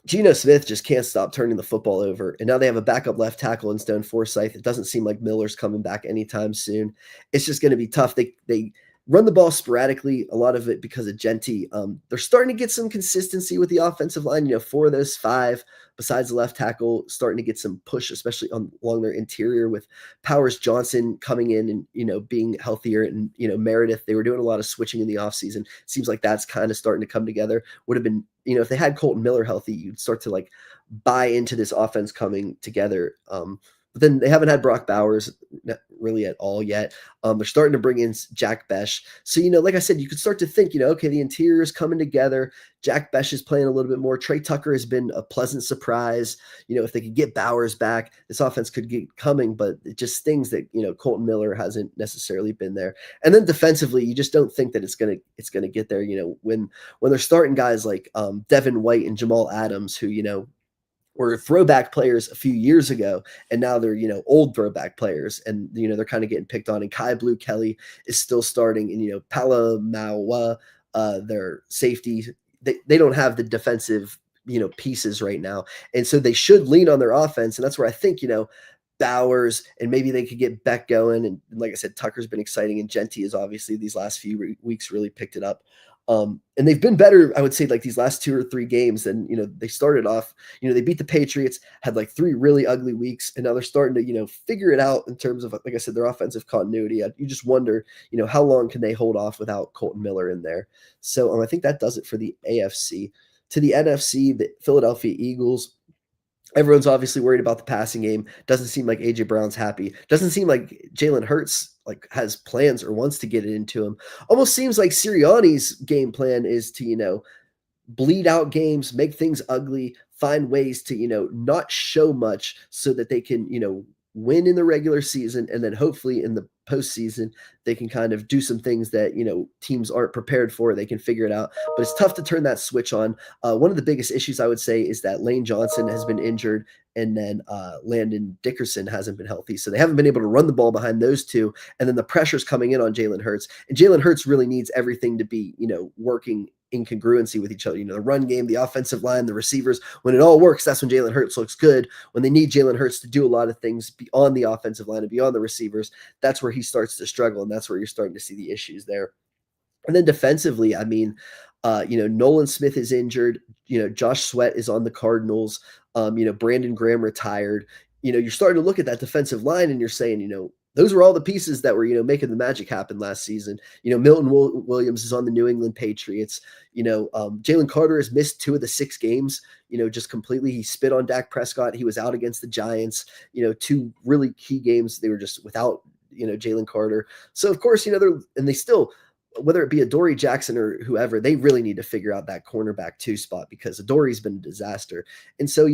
Geno Smith just can't stop turning the football over. And now they have a backup left tackle in Stone Forsythe. It doesn't seem like Miller's coming back anytime soon. It's just going to be tough. They run the ball sporadically, a lot of it because of Genty. They're starting to get some consistency with the offensive line. 4 of those 5, besides the left tackle, starting to get some push, especially along their interior with Powers Johnson coming in and, being healthier. And, Meredith, they were doing a lot of switching in the offseason. It seems like that's kind of starting to come together. Would have been, if they had Colton Miller healthy, you'd start to buy into this offense coming together. But then they haven't had Brock Bowers really at all yet. They're starting to bring in Jack Besh. So, like I said, you could start to think, okay, the interior is coming together. Jack Besh is playing a little bit more. Trey Tucker has been a pleasant surprise. If they could get Bowers back, this offense could get coming, but it just stings that, Colton Miller hasn't necessarily been there. And then defensively, you just don't think that it's going to get there. When they're starting guys like Devin White and Jamal Adams, who, were throwback players a few years ago, and now they're old throwback players, and they're kind of getting picked on. And Kai Blue Kelly is still starting, and Palamaua, their safety, they don't have the defensive pieces right now, and so they should lean on their offense, and that's where I think Bowers, and maybe they could get Beck going. And like I said, Tucker's been exciting, and Genty is obviously these last few weeks really picked it up. And they've been better, I would say, like these last 2 or 3 games. And they started off, they beat the Patriots, had like 3 really ugly weeks, and now they're starting to figure it out in terms of, like I said, their offensive continuity. You just wonder, how long can they hold off without Colton Miller in there? So I think that does it for the AFC. To the NFC, the Philadelphia Eagles. Everyone's obviously worried about the passing game. Doesn't seem like AJ Brown's happy. Doesn't seem like Jalen Hurts has plans or wants to get it into him. Almost seems like Sirianni's game plan is to bleed out games, make things ugly, find ways to not show much so that they can win in the regular season, and then hopefully in the postseason they can kind of do some things that teams aren't prepared for. They can figure it out, but it's tough to turn that switch on. One of the biggest issues I would say is that Lane Johnson has been injured, and then Landon Dickerson hasn't been healthy, so they haven't been able to run the ball behind those two. And then the pressure's coming in on Jalen Hurts, and Jalen Hurts really needs everything to be working in congruency with each other. The run game, the offensive line, the receivers. When it all works, that's when Jalen Hurts looks good. When they need Jalen Hurts to do a lot of things beyond the offensive line and beyond the receivers, that's where he starts to struggle, and that's where you're starting to see the issues there. And then defensively, I mean, Nolan Smith is injured. Josh Sweat is on the Cardinals. Brandon Graham retired. You're starting to look at that defensive line, and you're saying, those were all the pieces that were, making the magic happen last season. Milton Williams is on the New England Patriots. Jalen Carter has missed 2 of the 6 games, just completely. He spit on Dak Prescott. He was out against the Giants, 2 really key games. They were just without, Jalen Carter. So, of course, they still, whether it be Adoree Jackson or whoever, they really need to figure out that cornerback 2 spot, because Adoree's been a disaster. And so,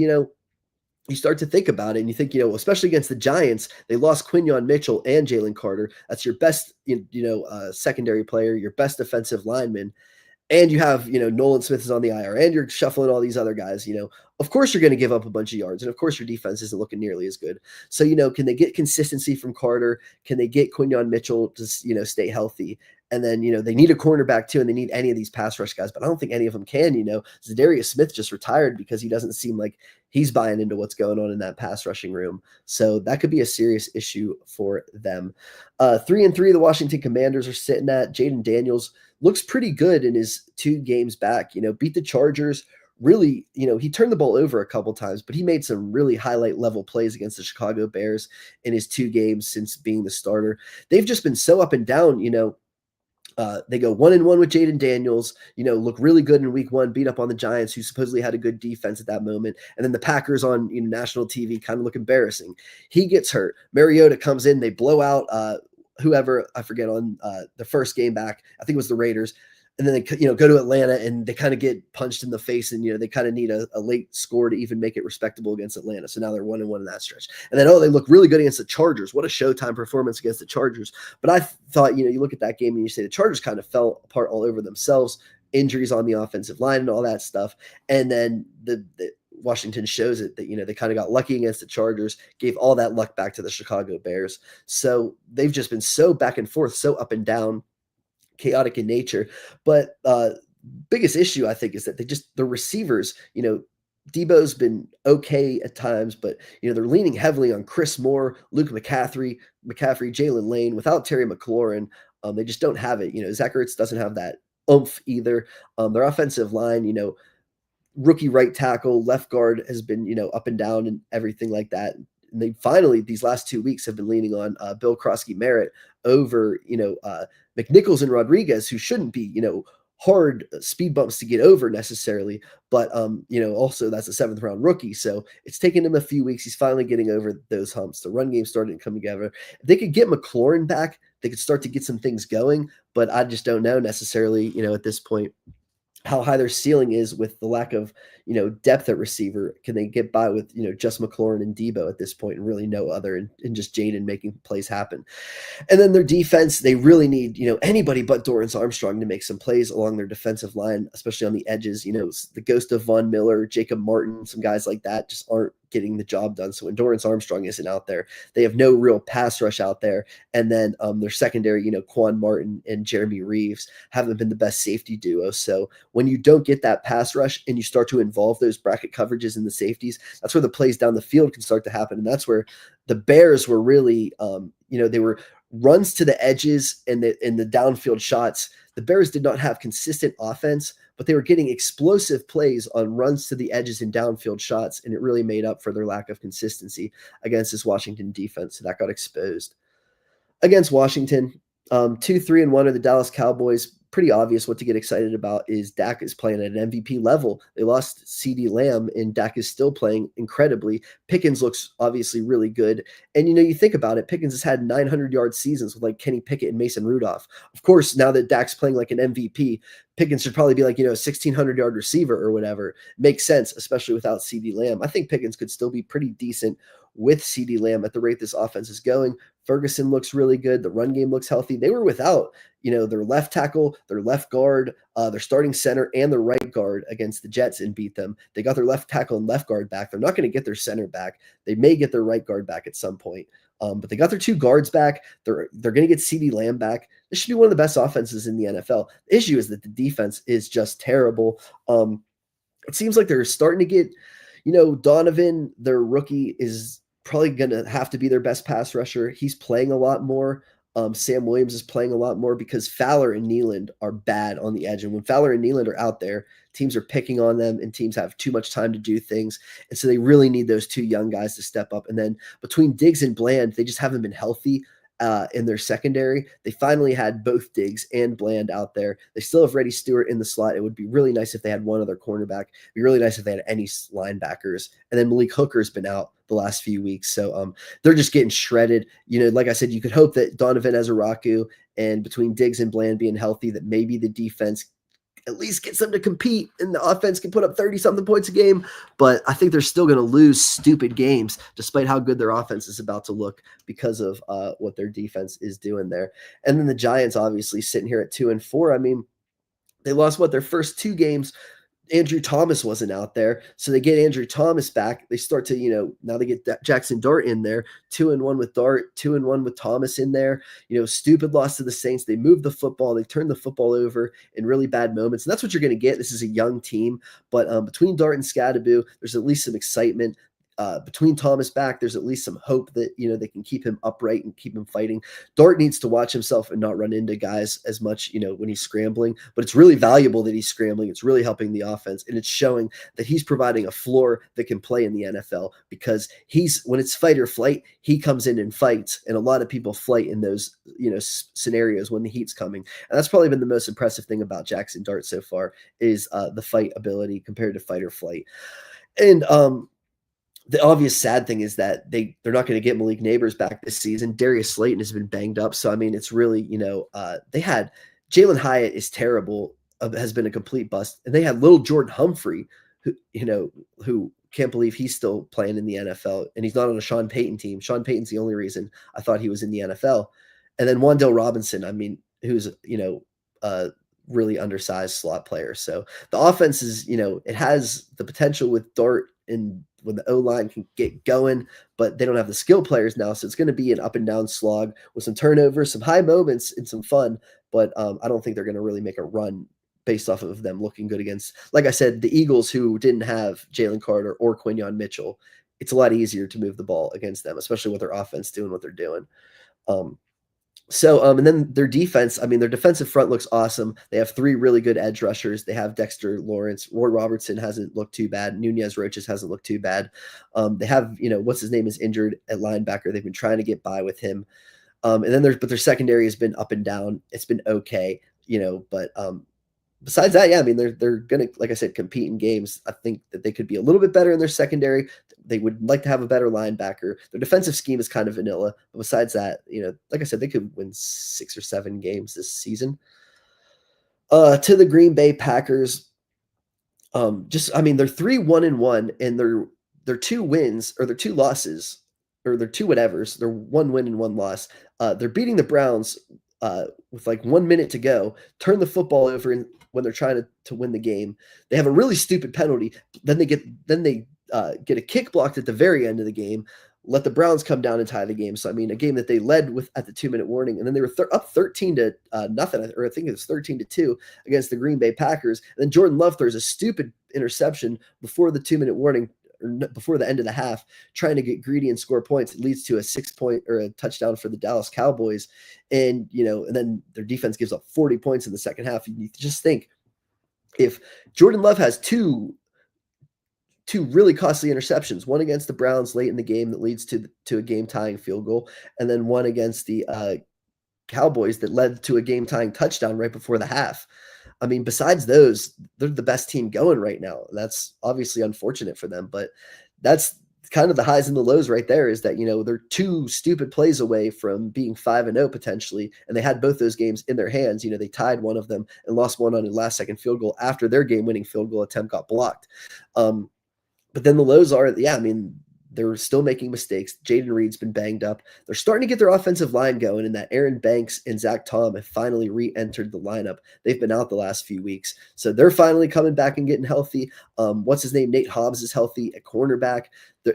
you start to think about it, and you think, especially against the Giants, they lost Quinyon Mitchell and Jalen Carter. That's your best, secondary player, your best defensive lineman. And you have, Nolan Smith is on the IR, and you're shuffling all these other guys. Of course you're going to give up a bunch of yards, and of course your defense isn't looking nearly as good. So, can they get consistency from Carter? Can they get Quinyon Mitchell to, stay healthy? And then, they need a cornerback too, and they need any of these pass rush guys, but I don't think any of them can. Zadarius Smith just retired because he doesn't seem like he's buying into what's going on in that pass rushing room. So that could be a serious issue for them. 3-3, the Washington Commanders are sitting at. Jaden Daniels looks pretty good in his 2 games back. Beat the Chargers. Really, he turned the ball over a couple times, but he made some really highlight level plays against the Chicago Bears in his 2 games since being the starter. They've just been so up and down. They go 1-1 with Jaden Daniels, look really good in week 1, beat up on the Giants, who supposedly had a good defense at that moment. And then the Packers on national TV kind of look embarrassing. He gets hurt. Mariota comes in. They blow out whoever, I forget, on the first game back. I think it was the Raiders. And then they go to Atlanta, and they kind of get punched in the face, and they kind of need a late score to even make it respectable against Atlanta. So now they're 1-1 in that stretch. And then they look really good against the Chargers. What a Showtime performance against the Chargers. But I thought you look at that game and you say the Chargers kind of fell apart all over themselves, injuries on the offensive line and all that stuff. And then the Washington shows it that they kind of got lucky against the Chargers, gave all that luck back to the Chicago Bears. So they've just been so back and forth, so up and down, chaotic in nature. But biggest issue, I think, is that the receivers, Debo's been okay at times, but they're leaning heavily on Chris Moore, Luke McCaffrey, Jalen Lane. Without Terry McLaurin, they just don't have it. Zach Ertz doesn't have that oomph either. Their offensive line, rookie right tackle, left guard has been up and down and everything like that. And they finally, these last 2 weeks, have been leaning on Bill Krosky-Merritt over McNichols and Rodriguez, who shouldn't be hard speed bumps to get over necessarily, but also that's a 7th round rookie, so it's taken him a few weeks. He's finally getting over those humps. The run game started to come together. If they could get McLaurin back, they could start to get some things going, but I just don't know necessarily at this point. how high their ceiling is with the lack of, depth at receiver. Can they get by with, just McLaurin and Debo at this point and really no other, and just Jaden making plays happen? And then their defense, they really need, anybody but Dorrance Armstrong to make some plays along their defensive line, especially on the edges. The ghost of Von Miller, Jacob Martin, some guys like that just aren't getting the job done. So when Dorrance Armstrong isn't out there, they have no real pass rush out there. And then their secondary, Quan Martin and Jeremy Reeves haven't been the best safety duo. So when you don't get that pass rush and you start to involve those bracket coverages in the safeties, that's where the plays down the field can start to happen. And that's where the Bears were really, they were runs to the edges and the downfield shots. The Bears did not have consistent offense, but they were getting explosive plays on runs to the edges and downfield shots, and it really made up for their lack of consistency against this Washington defense. So that got exposed. Against Washington, 2-3-1 are the Dallas Cowboys. Pretty obvious what to get excited about is Dak is playing at an MVP level. They lost CeeDee Lamb, and Dak is still playing incredibly. Pickens looks obviously really good. And, you think about it, Pickens has had 900-yard seasons with like Kenny Pickett and Mason Rudolph. Of course, now that Dak's playing like an MVP, Pickens should probably be like, a 1,600-yard receiver or whatever. Makes sense, especially without CeeDee Lamb. I think Pickens could still be pretty decent with CeeDee Lamb at the rate this offense is going. Ferguson looks really good. The run game looks healthy. They were without, their left tackle, their left guard, their starting center, and their right guard against the Jets and beat them. They got their left tackle and left guard back. They're not going to get their center back. They may get their right guard back at some point. But they got their two guards back. They're going to get CeeDee Lamb back. This should be one of the best offenses in the NFL. The issue is that the defense is just terrible. It seems like they're starting to get, Donovan, their rookie, is probably going to have to be their best pass rusher. He's playing a lot more. Sam Williams is playing a lot more because Fowler and Nealand are bad on the edge. And when Fowler and Nealand are out there, teams are picking on them and teams have too much time to do things. And so they really need those two young guys to step up. And then between Diggs and Bland, they just haven't been healthy in their secondary. They finally had both Diggs and Bland out there. They still have Reddy Stewart in the slot. It would be really nice if they had one other cornerback. It'd be really nice if they had any linebackers. And then Malik Hooker's been out the last few weeks. So they're just getting shredded. Like I said, you could hope that Donovan Ezeraku and between Diggs and Bland being healthy, that maybe the defense at least gets them to compete and the offense can put up 30-something points a game. But I think they're still going to lose stupid games despite how good their offense is about to look because of what their defense is doing there. And then the Giants obviously sitting here at 2-4. I mean, they lost their first two games. Andrew Thomas wasn't out there. So they get Andrew Thomas back. They start to, now they get Jackson Dart in there, 2-1 with Dart, 2-1 with Thomas in there. Stupid loss to the Saints. They moved the football. They turned the football over in really bad moments. And that's what you're going to get. This is a young team. But between Dart and Scadaboo, there's at least some excitement. Between Thomas back, there's at least some hope that, they can keep him upright and keep him fighting. Dart needs to watch himself and not run into guys as much, when he's scrambling, but it's really valuable that he's scrambling. It's really helping the offense, and it's showing that he's providing a floor that can play in the NFL because when it's fight or flight, he comes in and fights. And a lot of people flight in those, scenarios when the heat's coming. And that's probably been the most impressive thing about Jackson Dart so far is the fight ability compared to fight or flight. And, the obvious sad thing is that they're not going to get Malik Neighbors back this season. Darius Slayton has been banged up. So, I mean, it's really, they had Jalen Hyatt is terrible, has been a complete bust. And they had little Jordan Humphrey, who can't believe he's still playing in the NFL. And he's not on a Sean Payton team. Sean Payton's the only reason I thought he was in the NFL. And then Wan'Dale Robinson, I mean, who's, really undersized slot player. So the offense is, it has the potential with Dart and when the O-line can get going, but they don't have the skill players now. So it's going to be an up and down slog with some turnovers, some high moments, and some fun. But I don't think they're going to really make a run based off of them looking good against, like I said, the Eagles, who didn't have Jalen Carter or Quinyon Mitchell. It's a lot easier to move the ball against them, especially with their offense doing what they're doing. And then their defense, I mean, their defensive front looks awesome. They have three really good edge rushers. They have Dexter Lawrence. Roy Robertson hasn't looked too bad. Nunez Roches hasn't looked too bad. They have, what's his name is injured at linebacker. They've been trying to get by with him. And then their secondary has been up and down. It's been okay, but besides that, yeah, I mean, they're going to, like I said, compete in games. I think that they could be a little bit better in their secondary. They would like to have a better linebacker. Their defensive scheme is kind of vanilla. But besides that, like I said, they could win 6 or 7 games this season. To the Green Bay Packers, Just I mean, they're 3-1-1, and their 2 wins or their 2 losses or their 2 whatevers, they're 1 win and 1 loss. They're beating the Browns, with, like, 1 minute to go, turn the football over when they're trying to win the game. They have a really stupid penalty, then they get a kick blocked at the very end of the game, let the Browns come down and tie the game. So, I mean, a game that they led with at the 2-minute warning, and then they were up 13 to nothing, or I think it was 13 to 2 against the Green Bay Packers. And then Jordan Love throws a stupid interception before the 2-minute warning, or before the end of the half, trying to get greedy and score points. It leads to a 6-point or a touchdown for the Dallas Cowboys. And, and then their defense gives up 40 points in the second half. And you just think, if Jordan Love has two really costly interceptions, one against the Browns late in the game that leads to a game-tying field goal, and then one against the Cowboys that led to a game-tying touchdown right before the half. I mean, besides those, they're the best team going right now. That's obviously unfortunate for them, but that's kind of the highs and the lows right there, is that, they're 2 stupid plays away from being 5-0 potentially, and they had both those games in their hands. They tied one of them and lost one on a last-second field goal after their game-winning field goal attempt got blocked. But then the lows are, I mean, they're still making mistakes. Jaden Reed's been banged up. They're starting to get their offensive line going, and that Aaron Banks and Zach Tom have finally re-entered the lineup. They've been out the last few weeks. So they're finally coming back and getting healthy. What's his name? Nate Hobbs is healthy at cornerback.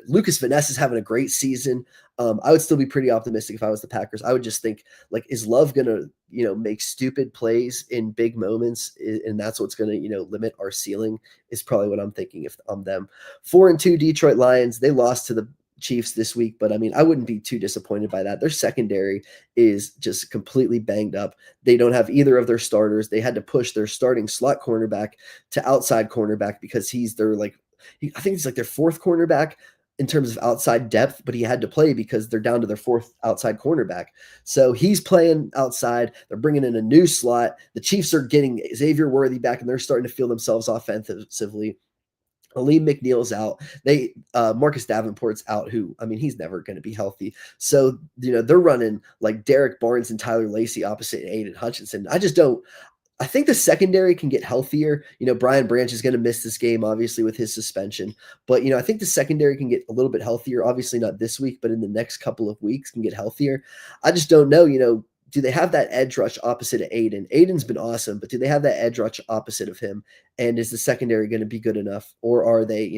Lucas Van Ness is having a great season. I would still be pretty optimistic if I was the Packers. I would just think, like, is Love going to, make stupid plays in big moments, and that's what's going to, limit our ceiling, is probably what I'm thinking if I'm them. 4-2 Detroit Lions. They lost to the Chiefs this week, but I mean, I wouldn't be too disappointed by that. Their secondary is just completely banged up. They don't have either of their starters. They had to push their starting slot cornerback to outside cornerback because I think he's like their 4th cornerback in terms of outside depth, but he had to play because they're down to their 4th outside cornerback. So he's playing outside. They're bringing in a new slot. The Chiefs are getting Xavier Worthy back, and they're starting to feel themselves offensively. Aleem McNeil's out. Marcus Davenport's out, who, I mean, he's never going to be healthy. So, they're running like Derek Barnes and Tyler Lacey opposite Aiden Hutchinson. I think the secondary can get healthier. Brian Branch is going to miss this game, obviously, with his suspension. But, I think the secondary can get a little bit healthier. Obviously not this week, but in the next couple of weeks can get healthier. I just don't know, do they have that edge rush opposite of Aiden? Aiden's been awesome, but do they have that edge rush opposite of him? And is the secondary going to be good enough? Or are they,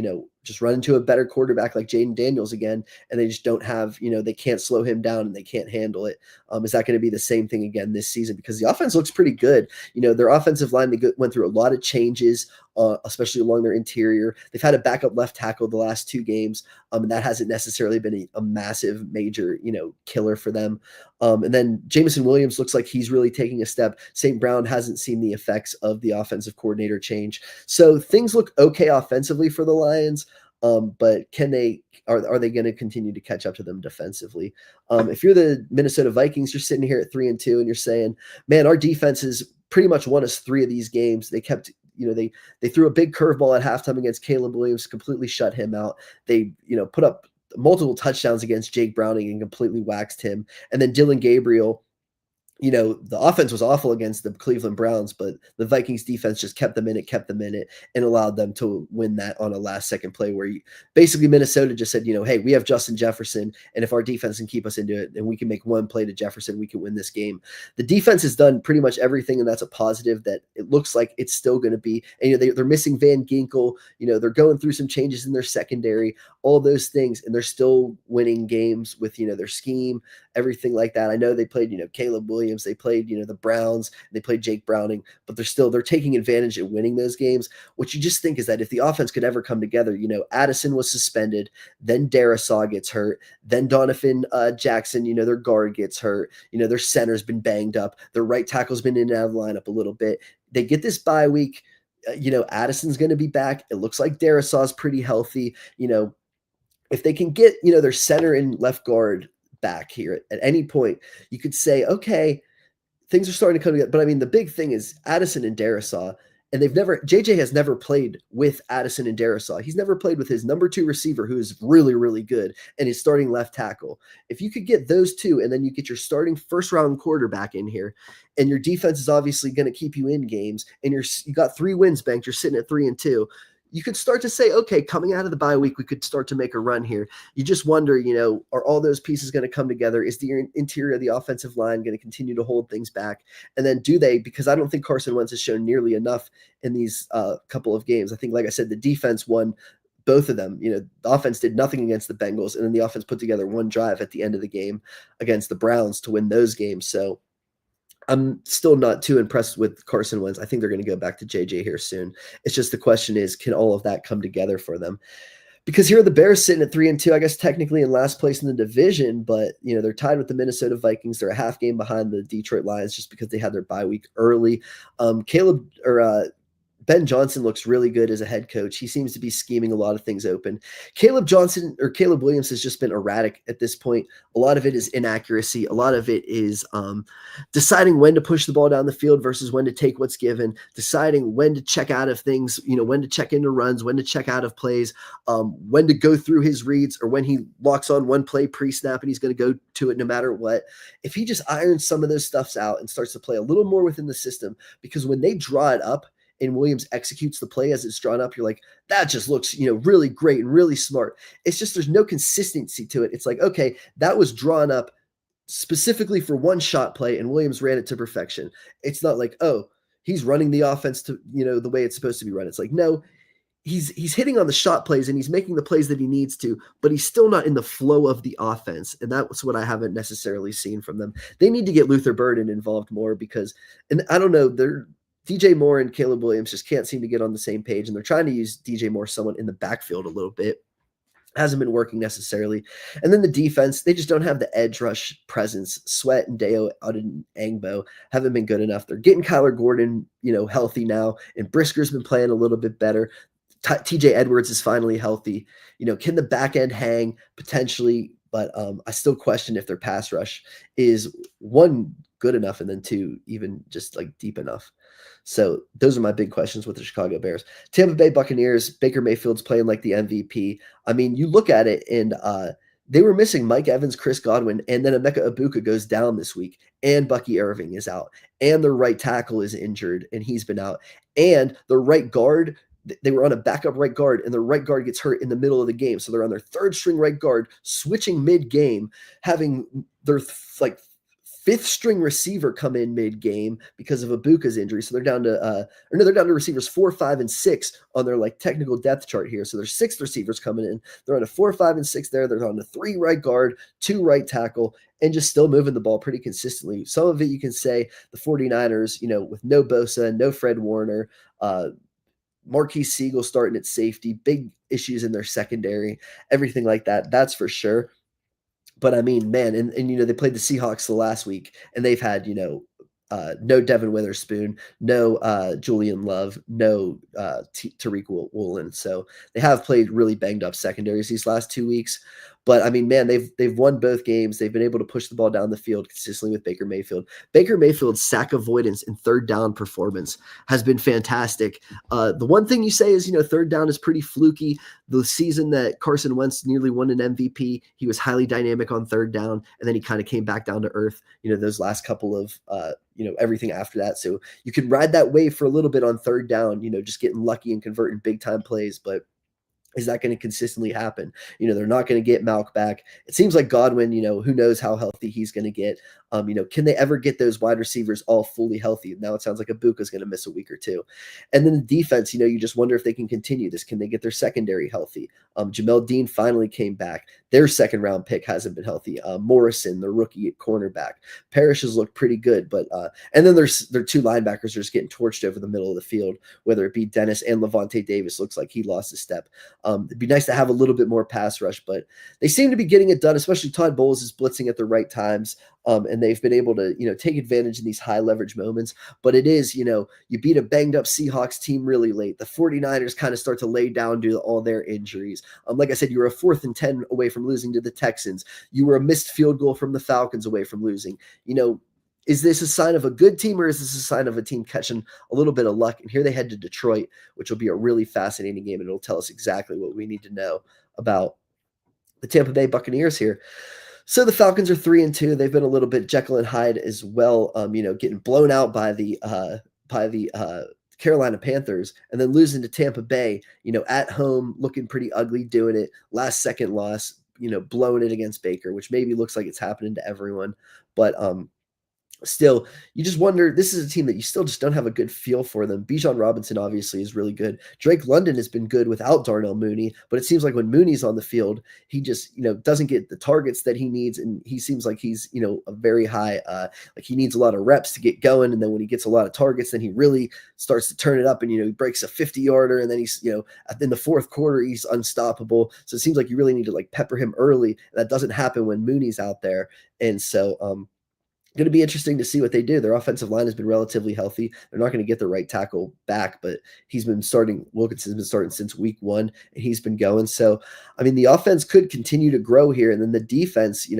just run into a better quarterback like Jaden Daniels again, and they just don't have, they can't slow him down and they can't handle it? Is that going to be the same thing again this season? Because the offense looks pretty good. Their offensive line, they went through a lot of changes, especially along their interior. They've had a backup left tackle the last 2 games, and that hasn't necessarily been a massive, major, killer for them. And then Jameson Williams looks like he's really taking a step. St. Brown hasn't seen the effects of the offensive coordinator change. So things look okay offensively for the Lions, but are they going to continue to catch up to them defensively? If you're the Minnesota Vikings, you're sitting here at 3-2, and you're saying, man, our defense has pretty much won us 3 of these games. They kept, they threw a big curveball at halftime against Caleb Williams, completely shut him out. They, put up multiple touchdowns against Jake Browning and completely waxed him. And then Dylan Gabriel, the offense was awful against the Cleveland Browns, but the Vikings defense just kept them in it, and allowed them to win that on a last-second play where basically Minnesota just said, hey, we have Justin Jefferson, and if our defense can keep us into it and we can make one play to Jefferson, we can win this game. The defense has done pretty much everything, and that's a positive that it looks like it's still going to be. And they're missing Van Ginkel. They're going through some changes in their secondary, all those things, and they're still winning games with, their scheme, everything like that. I know they played, Caleb Williams. They played, the Browns, they played Jake Browning, but they're taking advantage of winning those games. What you just think is that if the offense could ever come together, Addison was suspended, then Darisaw gets hurt, then Donovan Jackson, their guard gets hurt, their center's been banged up, their right tackle's been in and out of the lineup a little bit. They get this bye week, Addison's going to be back. It looks like Darisaw's pretty healthy. If they can get, their center and left guard back here at any point, you could say, okay, things are starting to come together. But I mean, the big thing is Addison and Darisaw, and JJ has never played with Addison and Darisaw. He's never played with his number 2 receiver, who is really, really good, and his starting left tackle. If you could get those 2, and then you get your starting first-round quarterback in here, and your defense is obviously going to keep you in games, and you got 3 wins banked, you're sitting at 3-2. you could start to say, okay, coming out of the bye week, we could start to make a run here. You just wonder, are all those pieces going to come together? Is the interior of the offensive line going to continue to hold things back? And then do they, because I don't think Carson Wentz has shown nearly enough in these couple of games. I think, like I said, the defense won both of them. The offense did nothing against the Bengals, and then the offense put together one drive at the end of the game against the Browns to win those games. So I'm still not too impressed with Carson Wentz. I think they're going to go back to JJ here soon. It's just the question is, can all of that come together for them? Because here are the Bears sitting at 3-2, I guess technically in last place in the division, but they're tied with the Minnesota Vikings. They're a half game behind the Detroit Lions just because they had their bye week early. Ben Johnson looks really good as a head coach. He seems to be scheming a lot of things open. Caleb Williams has just been erratic at this point. A lot of it is inaccuracy. A lot of it is deciding when to push the ball down the field versus when to take what's given, deciding when to check out of things, when to check into runs, when to check out of plays, when to go through his reads, or when he locks on one play pre-snap and he's going to go to it no matter what. If he just irons some of those stuffs out and starts to play a little more within the system, because when they draw it up, and Williams executes the play as it's drawn up, you're like, that just looks, really great and really smart. It's just there's no consistency to it. It's like, okay, that was drawn up specifically for one shot play, and Williams ran it to perfection. It's not like, oh, he's running the offense to, the way it's supposed to be run. It's like, no, he's hitting on the shot plays and he's making the plays that he needs to, but he's still not in the flow of the offense. And that's what I haven't necessarily seen from them. They need to get Luther Burden involved more because, and I don't know, DJ Moore and Caleb Williams just can't seem to get on the same page, and they're trying to use DJ Moore somewhat in the backfield a little bit. Hasn't been working necessarily. And then the defense, they just don't have the edge rush presence. Sweat and Deo Angbo haven't been good enough. They're getting Kyler Gordon, healthy now, and Brisker's been playing a little bit better. TJ Edwards is finally healthy. Can the back end hang? Potentially, but I still question if their pass rush is, one, good enough, and then two, even just like deep enough. So those are my big questions with the Chicago Bears. Tampa Bay Buccaneers, Baker Mayfield's playing like the MVP. I mean, you look at it and they were missing Mike Evans, Chris Godwin, and then Emeka Ibuka goes down this week, and Bucky Irving is out, and their right tackle is injured, and he's been out, and the right guard, they were on a backup right guard, and the right guard gets hurt in the middle of the game. So they're on their third string right guard, switching mid-game, having their fifth string receiver come in mid-game because of Ibuka's injury. So they're down to they're down to receivers 4, 5, and 6 on their technical depth chart here. So there's 6 receivers coming in. They're on a 4, 5, and 6 there. They're on a 3 right guard, 2 right tackle, and just still moving the ball pretty consistently. Some of it you can say the 49ers, with no Bosa, no Fred Warner, Marquise Siegel starting at safety, big issues in their secondary, everything like that. That's for sure. But I mean, man, and they played the Seahawks the last week, and they've had, no Devin Witherspoon, no Julian Love, no Tariq Woolen. So they have played really banged up secondaries these last 2 weeks. But I mean, man, they've won both games. They've been able to push the ball down the field consistently with Baker Mayfield. Baker Mayfield's sack avoidance and third down performance has been fantastic. The one thing you say is, third down is pretty fluky. The season that Carson Wentz nearly won an MVP, he was highly dynamic on third down, and then he kind of came back down to earth, those last couple of everything after that. So you can ride that wave for a little bit on third down, just getting lucky and converting big time plays, but is that going to consistently happen? They're not going to get Malk back. It seems like Godwin, who knows how healthy he's going to get. Can they ever get those wide receivers all fully healthy? Now it sounds like Ibuka's going to miss a week or two. And then the defense, you just wonder if they can continue this. Can they get their secondary healthy? Jamel Dean finally came back. Their second round pick hasn't been healthy. Morrison, the rookie at cornerback. Parrish has looked pretty good, but and then their 2 linebackers are just getting torched over the middle of the field, whether it be Dennis and Levante Davis. Looks like he lost a step. It'd be nice to have a little bit more pass rush, but they seem to be getting it done, especially Todd Bowles is blitzing at the right times. And they've been able to, take advantage in these high leverage moments. But it is, you beat a banged up Seahawks team really late. The 49ers kind of start to lay down due to all their injuries. Like I said, you were a 4th and 10 away from losing to the Texans. You were a missed field goal from the Falcons away from losing. Is this a sign of a good team, or is this a sign of a team catching a little bit of luck? And here they head to Detroit, which will be a really fascinating game, and it'll tell us exactly what we need to know about the Tampa Bay Buccaneers here. So the Falcons are 3-2. They've been a little bit Jekyll and Hyde as well, getting blown out by the Carolina Panthers, and then losing to Tampa Bay, at home, looking pretty ugly, doing it, last second loss, blowing it against Baker, which maybe looks like it's happening to everyone. But still, you just wonder. This is a team that you still just don't have a good feel for them. Bijan Robinson obviously is really good. Drake London has been good without Darnell Mooney, but it seems like when Mooney's on the field, he just doesn't get the targets that he needs, and he seems like he's a very high like he needs a lot of reps to get going, and then when he gets a lot of targets, then he really starts to turn it up, and he breaks a 50-yarder, and then he's in the fourth quarter he's unstoppable. So it seems like you really need to like pepper him early. That doesn't happen when Mooney's out there, and so going to be interesting to see what they do. Their offensive line has been relatively healthy. They're not going to get the right tackle back, but he's been starting. Wilkinson's been starting since week 1, and he's been going. So, I mean, the offense could continue to grow here, and then the defense,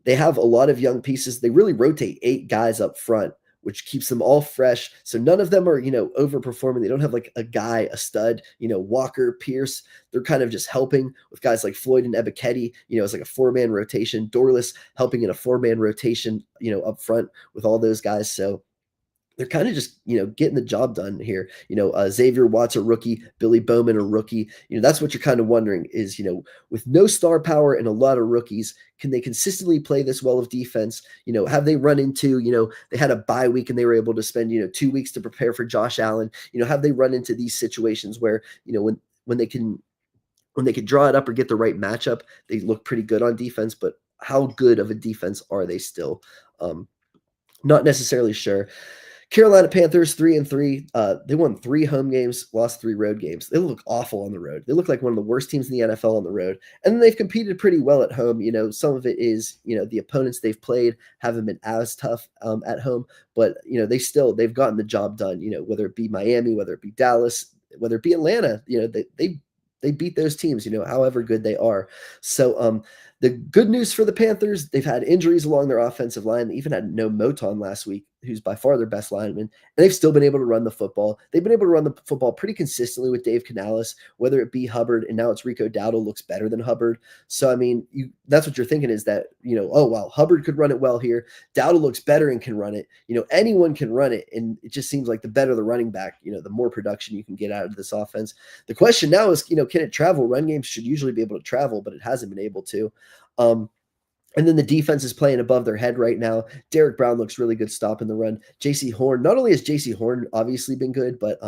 they have a lot of young pieces. They really rotate 8 guys up front, which keeps them all fresh. So none of them are, overperforming. They don't have like a guy, a stud, Walker, Pierce. They're kind of just helping with guys like Floyd and Ebiketie, it's like a 4-man rotation. Dorless helping in a 4-man rotation, up front with all those guys. So they're kind of just, getting the job done here. Xavier Watts, a rookie, Billy Bowman, a rookie. That's what you're kind of wondering is, with no star power and a lot of rookies, can they consistently play this well of defense? Have they run into, they had a bye week and they were able to spend, 2 weeks to prepare for Josh Allen? Have they run into these situations where, when they can draw it up or get the right matchup, they look pretty good on defense, but how good of a defense are they still? Not necessarily sure. Carolina Panthers 3-3. They won 3 home games, lost 3 road games. They look awful on the road. They look like one of the worst teams in the NFL on the road. And then they've competed pretty well at home. Some of it is, the opponents they've played haven't been as tough at home, but they've gotten the job done. Whether it be Miami, whether it be Dallas, whether it be Atlanta, they beat those teams, however good they are. So the good news for the Panthers, they've had injuries along their offensive line. They even had no Moton last week, who's by far their best lineman, and they've still been able to run the football. They've been able to run the football pretty consistently with Dave Canales, whether it be Hubbard, and now it's Rico Dowdle looks better than Hubbard. So, I mean, that's what you're thinking is that, oh, wow, Hubbard could run it well here. Dowdle looks better and can run it. Anyone can run it, and it just seems like the better the running back, the more production you can get out of this offense. The question now is, can it travel? Run games should usually be able to travel, but it hasn't been able to. And then the defense is playing above their head right now. Derek Brown looks really good stopping the run. J.C. Horn, not only has J.C. Horn obviously been good, but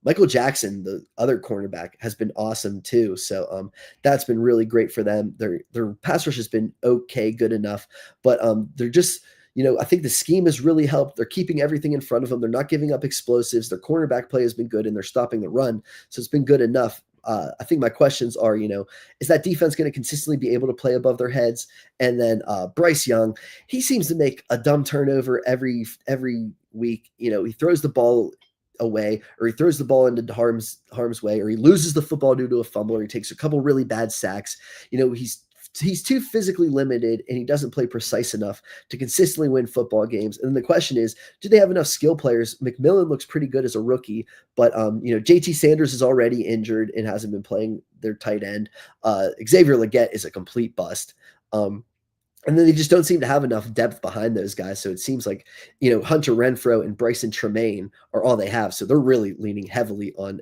Michael Jackson, the other cornerback, has been awesome too. So that's been really great for them. Their pass rush has been okay, good enough, but they're just, I think the scheme has really helped. They're keeping everything in front of them. They're not giving up explosives. Their cornerback play has been good, and they're stopping the run. So it's been good enough. I think my questions are, is that defense going to consistently be able to play above their heads? And then Bryce Young, he seems to make a dumb turnover every week. He throws the ball away, or he throws the ball into harm's way, or he loses the football due to a fumble, or he takes a couple really bad sacks. He's too physically limited, and he doesn't play precise enough to consistently win football games. And then the question is, do they have enough skill players? McMillan looks pretty good as a rookie, but JT Sanders is already injured and hasn't been playing their tight end. Xavier Legette is a complete bust. And then they just don't seem to have enough depth behind those guys. So it seems like, Hunter Renfrow and Bryson Tremaine are all they have. So they're really leaning heavily on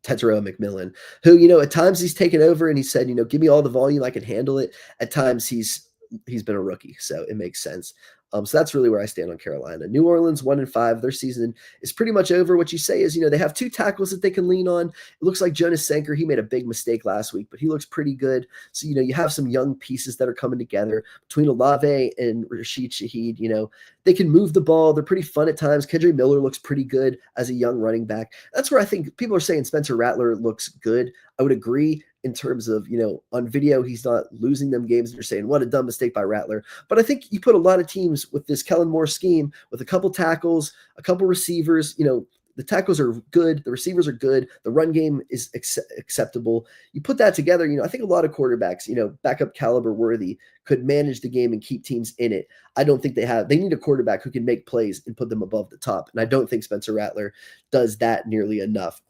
Tetairoa McMillan, who, at times he's taken over and he said, give me all the volume, I can handle it. At times he's been a rookie, so it makes sense. So that's really where I stand on Carolina. New Orleans 1-5. Their season is pretty much over. What you say is, they have 2 tackles that they can lean on. It looks like Jonas Sanker, he made a big mistake last week, but he looks pretty good. So, you have some young pieces that are coming together between Olave and Rashid Shaheed. They can move the ball. They're pretty fun at times. Kendra Miller looks pretty good as a young running back. That's where I think people are saying Spencer Rattler looks good. I would agree in terms of, on video, he's not losing them games. And you're saying, what a dumb mistake by Rattler. But I think you put a lot of teams with this Kellen Moore scheme with a couple tackles, a couple receivers, the tackles are good. The receivers are good. The run game is acceptable. You put that together, I think a lot of quarterbacks, backup caliber worthy could manage the game and keep teams in it. I don't think they need a quarterback who can make plays and put them above the top. And I don't think Spencer Rattler does that nearly enough.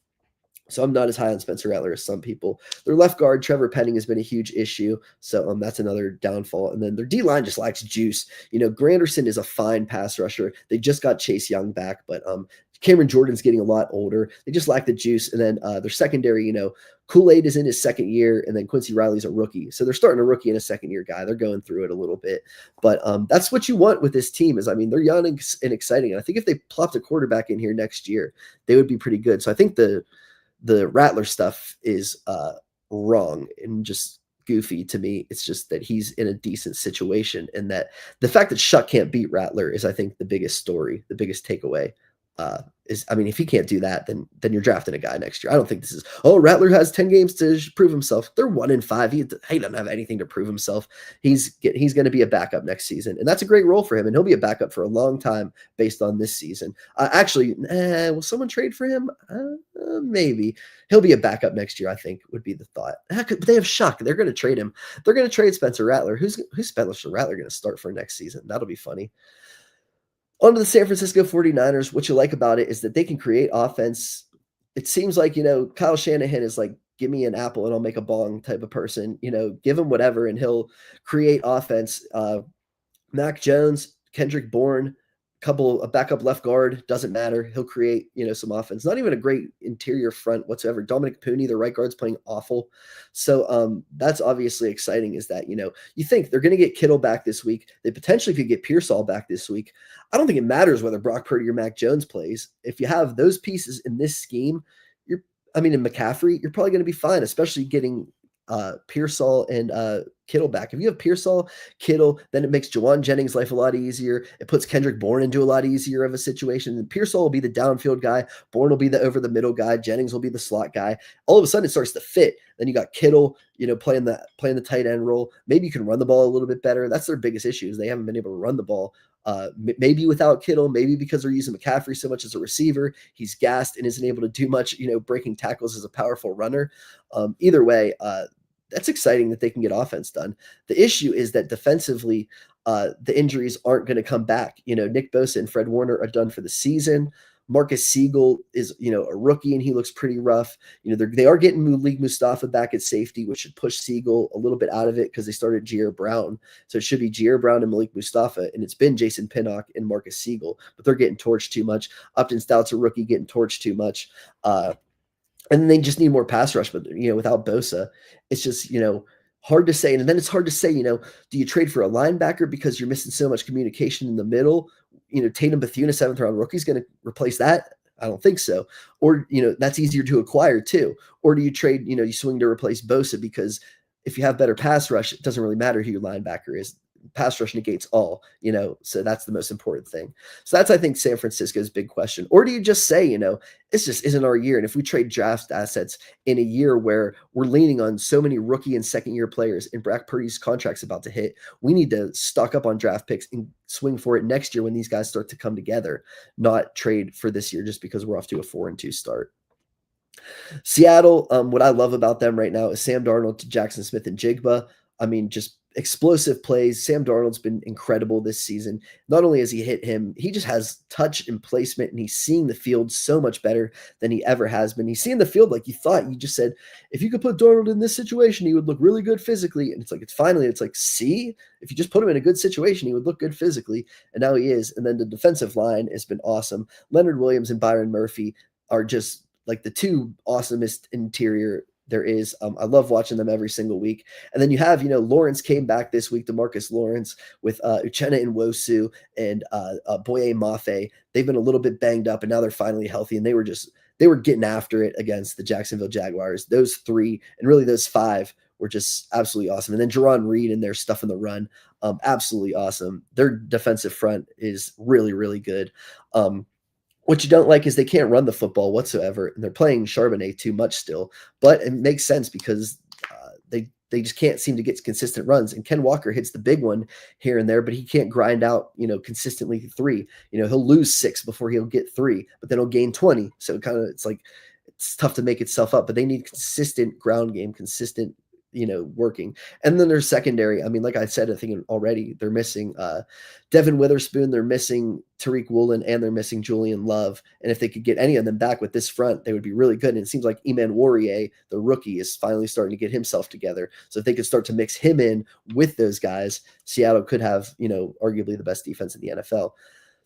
So I'm not as high on Spencer Rattler as some people. Their left guard, Trevor Penning, has been a huge issue. So that's another downfall. And then their D line just lacks juice. Granderson is a fine pass rusher. They just got Chase Young back, but Cameron Jordan's getting a lot older. They just lack the juice. And then their secondary, Kool-Aid is in his second year, and then Quincy Riley's a rookie. So they're starting a rookie and a second-year guy. They're going through it a little bit. But that's what you want with this team is, they're young and exciting. And I think if they plopped a quarterback in here next year, they would be pretty good. So I think the Rattler stuff is wrong and just goofy to me. It's just that he's in a decent situation, and that the fact that Shuck can't beat Rattler is, I think, the biggest story, the biggest takeaway. If he can't do that, then you're drafting a guy next year. I don't think this is, Rattler has 10 games to prove himself. They're 1-5. He doesn't have anything to prove himself. He's going to be a backup next season, and that's a great role for him, and he'll be a backup for a long time based on this season. Will someone trade for him? Maybe. He'll be a backup next year, I think, would be the thought. But they have Shuck. They're going to trade him. They're going to trade Spencer Rattler. Who's Spencer Rattler going to start for next season? That'll be funny. On to the San Francisco 49ers. What you like about it is that they can create offense. It seems like, Kyle Shanahan is like, give me an apple and I'll make a bong type of person. Give him whatever and he'll create offense. Mac Jones, Kendrick Bourne, a backup left guard, doesn't matter. He'll create, some offense. Not even a great interior front whatsoever. Dominic Pooney, the right guard's playing awful. So that's obviously exciting is that, you think they're going to get Kittle back this week. They potentially could get Pearsall back this week. I don't think it matters whether Brock Purdy or Mac Jones plays. If you have those pieces in this scheme, in McCaffrey, you're probably going to be fine, especially getting Pearsall and Kittle back. If you have Pearsall, Kittle, then it makes Jawan Jennings' life a lot easier. It puts Kendrick Bourne into a lot easier of a situation. And Pearsall will be the downfield guy. Bourne will be the over the middle guy. Jennings will be the slot guy. All of a sudden, it starts to fit. Then you got Kittle, playing the tight end role. Maybe you can run the ball a little bit better. That's their biggest issue is they haven't been able to run the ball. Maybe without Kittle, maybe because they're using McCaffrey so much as a receiver, he's gassed and isn't able to do much, breaking tackles as a powerful runner. Either way, that's exciting that they can get offense done. The issue is that defensively, the injuries aren't going to come back. Nick Bosa and Fred Warner are done for the season. Marcus Siegel is, a rookie and he looks pretty rough. They are getting Malik Mustafa back at safety, which should push Siegel a little bit out of it because they started Jair Brown. So it should be Jair Brown and Malik Mustafa, and it's been Jason Pinnock and Marcus Siegel, but they're getting torched too much. Upton Stout's a rookie getting torched too much. And then they just need more pass rush, but without Bosa, it's just, hard to say. And then it's hard to say, do you trade for a linebacker because you're missing so much communication in the middle? Tatum Bethune, a 7th round rookie, is going to replace that. I don't think so. Or, that's easier to acquire too. Or do you trade, you swing to replace Bosa because if you have better pass rush, it doesn't really matter who your linebacker is. Pass rush negates all, so that's the most important thing. So that's, I think, San Francisco's big question. Or do you just say, this just isn't our year? And if we trade draft assets in a year where we're leaning on so many rookie and second-year players and Brock Purdy's contract's about to hit, we need to stock up on draft picks and swing for it next year when these guys start to come together, not trade for this year just because we're off to a 4-2 start. Seattle, what I love about them right now is Sam Darnold to Jackson Smith and Jigba. Just explosive plays. Sam Darnold's been incredible this season. Not only has he hit him, he just has touch and placement, and he's seeing the field so much better than he ever has been. He's seeing the field like you thought. You just said, if you could put Darnold in this situation, he would look really good physically. And it's like, see, if you just put him in a good situation, he would look good physically. And now he is. And then the defensive line has been awesome. Leonard Williams and Byron Murphy are just like the two awesomest interior there is. I love watching them every single week. And then you have, Lawrence came back this week, DeMarcus Lawrence with Uchenna Nwosu and Boye Mafe. They've been a little bit banged up and now they're finally healthy. And they were getting after it against the Jacksonville Jaguars. Those 3 and really those 5 were just absolutely awesome. And then Jerron Reed and their stuff in the run, absolutely awesome. Their defensive front is really, really good. What you don't like is they can't run the football whatsoever, and they're playing Charbonnet too much still. But it makes sense because they just can't seem to get consistent runs. And Ken Walker hits the big one here and there, but he can't grind out, consistently 3. He'll lose 6 before he'll get 3, but then he'll gain 20. So it's tough to make itself up. But they need consistent ground game, consistent working. And then their secondary. I mean, like I said, I think already they're missing Devin Witherspoon, they're missing Tariq Woolen, and they're missing Julian Love. And if they could get any of them back with this front, they would be really good. And it seems like Eman Warrior, the rookie, is finally starting to get himself together. So if they could start to mix him in with those guys, Seattle could have, arguably the best defense in the NFL.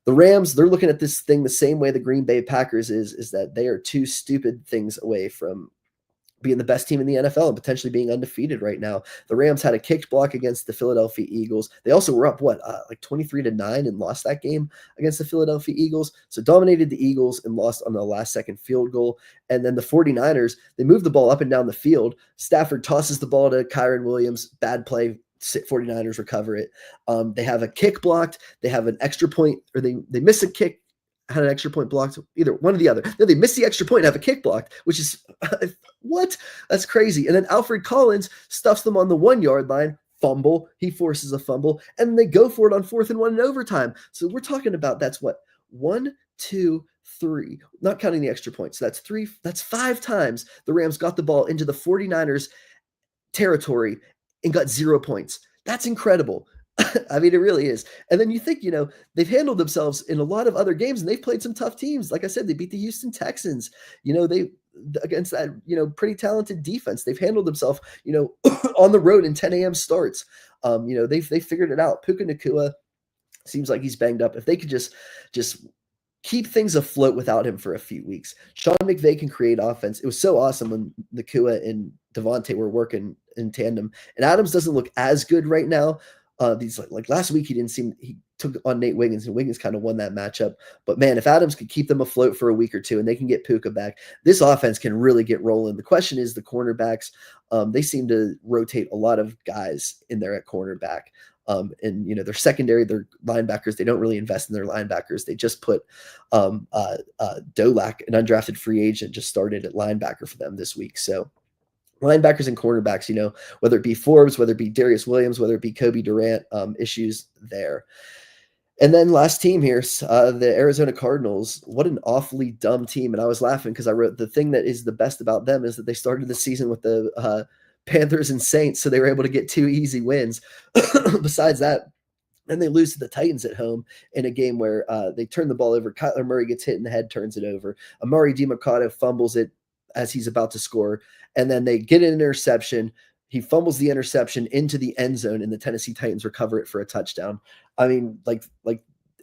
The Rams, they're looking at this thing the same way the Green Bay Packers is that they are two stupid things away from being the best team in the NFL and potentially being undefeated right now. The Rams had a kicked block against the Philadelphia Eagles. They also were up, like 23-9 and lost that game against the Philadelphia Eagles. So dominated the Eagles and lost on the last second field goal. And then the 49ers, they moved the ball up and down the field. Stafford tosses the ball to Kyren Williams. Bad play. 49ers recover it. They have a kick blocked. They have an extra point, or they miss a kick, had an extra point blocked, either one or the other. No, they missed the extra point and have a kick blocked, which is what? That's crazy. And then Alfred Collins stuffs them on the 1-yard line, fumble. He forces a fumble, and they go for it on 4th and 1 in overtime. So we're talking about that's what? 1, 2, 3, not counting the extra point. So that's 5 times the Rams got the ball into the 49ers territory and got 0 points. That's incredible. I mean, it really is. And then you think, they've handled themselves in a lot of other games, and they've played some tough teams. Like I said, they beat the Houston Texans, they against that, pretty talented defense. They've handled themselves, on the road in 10 a.m. starts. They've figured it out. Puka Nacua seems like he's banged up. If they could just keep things afloat without him for a few weeks, Sean McVay can create offense. It was so awesome when Nacua and Devontae were working in tandem. And Adams doesn't look as good right now. These like last week he took on Nate Wiggins, and Wiggins kind of won that matchup. But man, if Adams could keep them afloat for a week or two and they can get Puka back, this offense can really get rolling. The question is the cornerbacks. They seem to rotate a lot of guys in there at cornerback. And their secondary, their linebackers, they don't really invest in their linebackers. They just put Dolak, an undrafted free agent, just started at linebacker for them this week. So linebackers and cornerbacks, whether it be Forbes, whether it be Darius Williams, whether it be Kobe Durant, issues there. And then last team here, the Arizona Cardinals. What an awfully dumb team. And I was laughing because I wrote the thing that is the best about them is that they started the season with the Panthers and Saints, so they were able to get 2 easy wins. Besides that, and they lose to the Titans at home in a game where they turn the ball over. Kyler Murray gets hit in the head, turns it over. Amari DiMercato fumbles it as he's about to score. And then they get an interception. He fumbles the interception into the end zone, and the Tennessee Titans recover it for a touchdown. I mean, like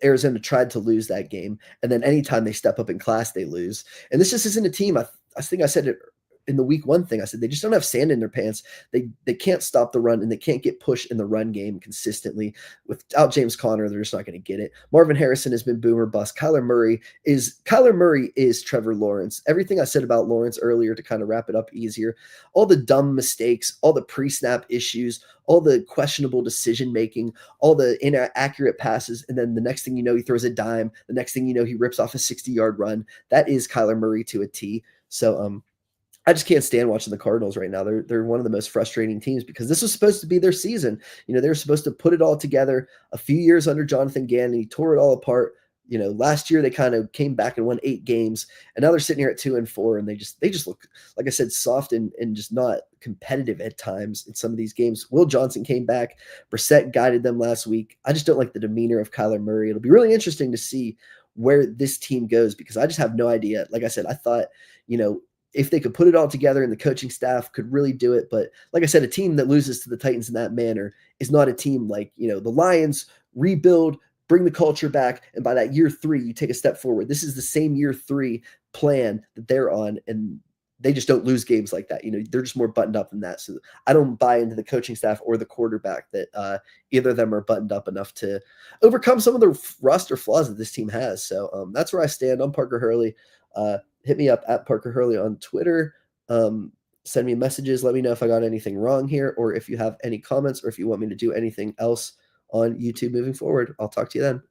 Arizona tried to lose that game. And then anytime they step up in class, they lose. And this just isn't a team. I think I said it in the week 1 thing. I said they just don't have sand in their pants. They can't stop the run, and they can't get pushed in the run game consistently. Without James Conner, they're just not going to get it. Marvin Harrison has been boomer bust. Kyler Murray is Trevor Lawrence. Everything I said about Lawrence earlier, to kind of wrap it up easier, all the dumb mistakes, all the pre-snap issues, all the questionable decision making, all the inaccurate passes, and then the next thing you know, he throws a dime. The next thing you know, he rips off a 60-yard run. That is Kyler Murray to a T. So I just can't stand watching the Cardinals right now. They're one of the most frustrating teams because this was supposed to be their season. They were supposed to put it all together a few years under Jonathan Gannon. He tore it all apart. Last year they kind of came back and won 8 games, and now they're sitting here at 2-4, and they just look, like I said, soft and just not competitive at times in some of these games. Will Johnson came back. Brissett guided them last week. I just don't like the demeanor of Kyler Murray. It'll be really interesting to see where this team goes because I just have no idea. Like I said, I thought, if they could put it all together and the coaching staff could really do it. But like I said, a team that loses to the Titans in that manner is not a team like, the Lions rebuild, bring the culture back. And by that year 3, you take a step forward. This is the same year 3 plan that they're on. And they just don't lose games like that. They're just more buttoned up than that. So I don't buy into the coaching staff or the quarterback that either of them are buttoned up enough to overcome some of the roster flaws that this team has. So that's where I stand. I'm Parker Hurley. Hit me up at Parker Hurley on Twitter. Send me messages. Let me know if I got anything wrong here, or if you have any comments, or if you want me to do anything else on YouTube moving forward. I'll talk to you then.